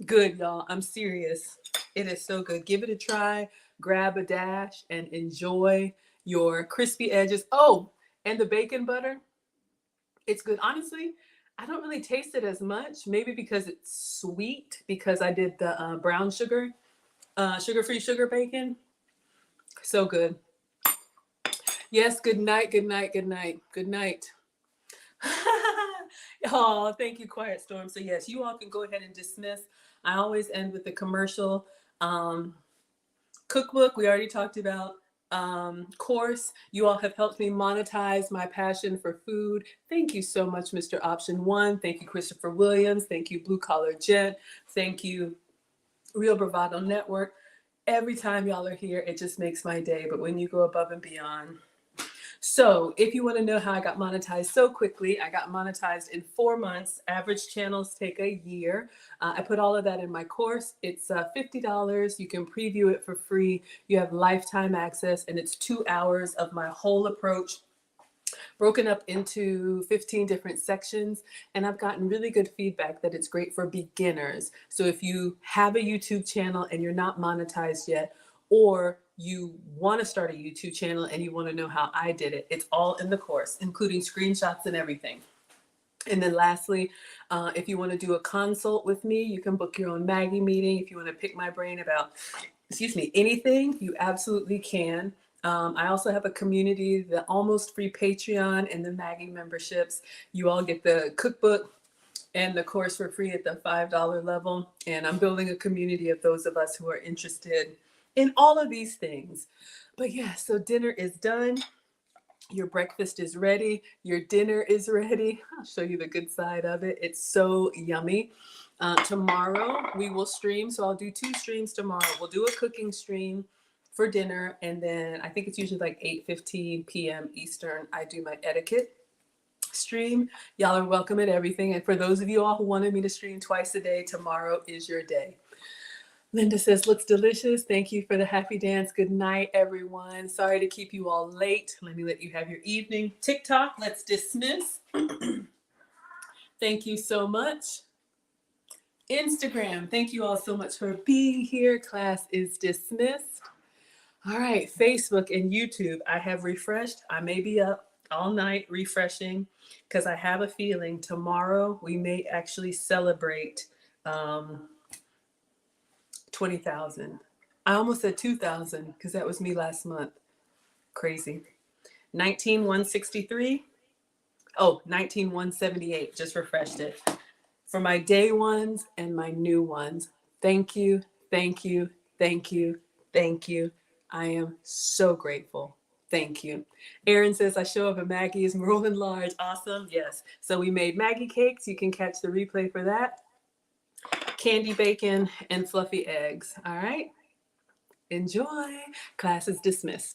A: good, y'all. I'm serious. It is so good. Give it a try. Grab a dash and enjoy your crispy edges. Oh, and the bacon butter. It's good. Honestly, I don't really taste it as much. Maybe because it's sweet, because I did the brown sugar, sugar-free sugar bacon. So good. Yes, good night, good night, good night, good night. Oh, thank you, Quiet Storm. So yes, you all can go ahead and dismiss. I always end with the commercial. Um, Cookbook, we already talked about. Course, you all have helped me monetize my passion for food. Thank you so much, Mr. Option One. Thank you, Christopher Williams. Thank you, Blue Collar Gent. Thank you, Real Bravado Network. Every time y'all are here, it just makes my day. But when you go above and beyond. So if you want to know how I got monetized so quickly, I got monetized in 4 months. Average channels take a year. I put all of that in my course. It's $50. You can preview it for free. You have lifetime access, and it's 2 hours of my whole approach, broken up into 15 different sections. And I've gotten really good feedback that it's great for beginners. So if you have a YouTube channel and you're not monetized yet, or you want to start a YouTube channel and you want to know how I did it, it's all in the course, including screenshots and everything. And then lastly, if you want to do a consult with me, you can book your own Maggie meeting. If you want to pick my brain about, anything, you absolutely can. I also have a community, the almost free Patreon and the Maggie memberships. You all get the cookbook and the course for free at the $5 level. And I'm building a community of those of us who are interested in all of these things. But yeah, so dinner is done. Your breakfast is ready. Your dinner is ready. I'll show you the good side of it. It's so yummy. Tomorrow we will stream. So I'll do 2 streams tomorrow. We'll do a cooking stream for dinner. And then I think it's usually like 8:15 p.m. Eastern. I do my etiquette stream. Y'all are welcome at everything. And for those of you all who wanted me to stream twice a day, tomorrow is your day. Linda says, looks delicious. Thank you for the happy dance. Good night, everyone. Sorry to keep you all late. Let me let you have your evening. TikTok, let's dismiss. Thank you so much. Instagram, thank you all so much for being here. Class is dismissed. All right, Facebook and YouTube, I have refreshed. I may be up all night refreshing because I have a feeling tomorrow we may actually celebrate 20,000. I almost said 2,000 because that was me last month. Crazy. 19,163. Oh, 19,178. Just refreshed it. For my day ones and my new ones, thank you, thank you, thank you, thank you. I am so grateful. Thank you. Erin says, I show up at Maggie's, rolling large. Awesome. Yes. So we made Maggie cakes. You can catch the replay for that. Candy bacon and fluffy eggs. All right. Enjoy. Class is dismissed.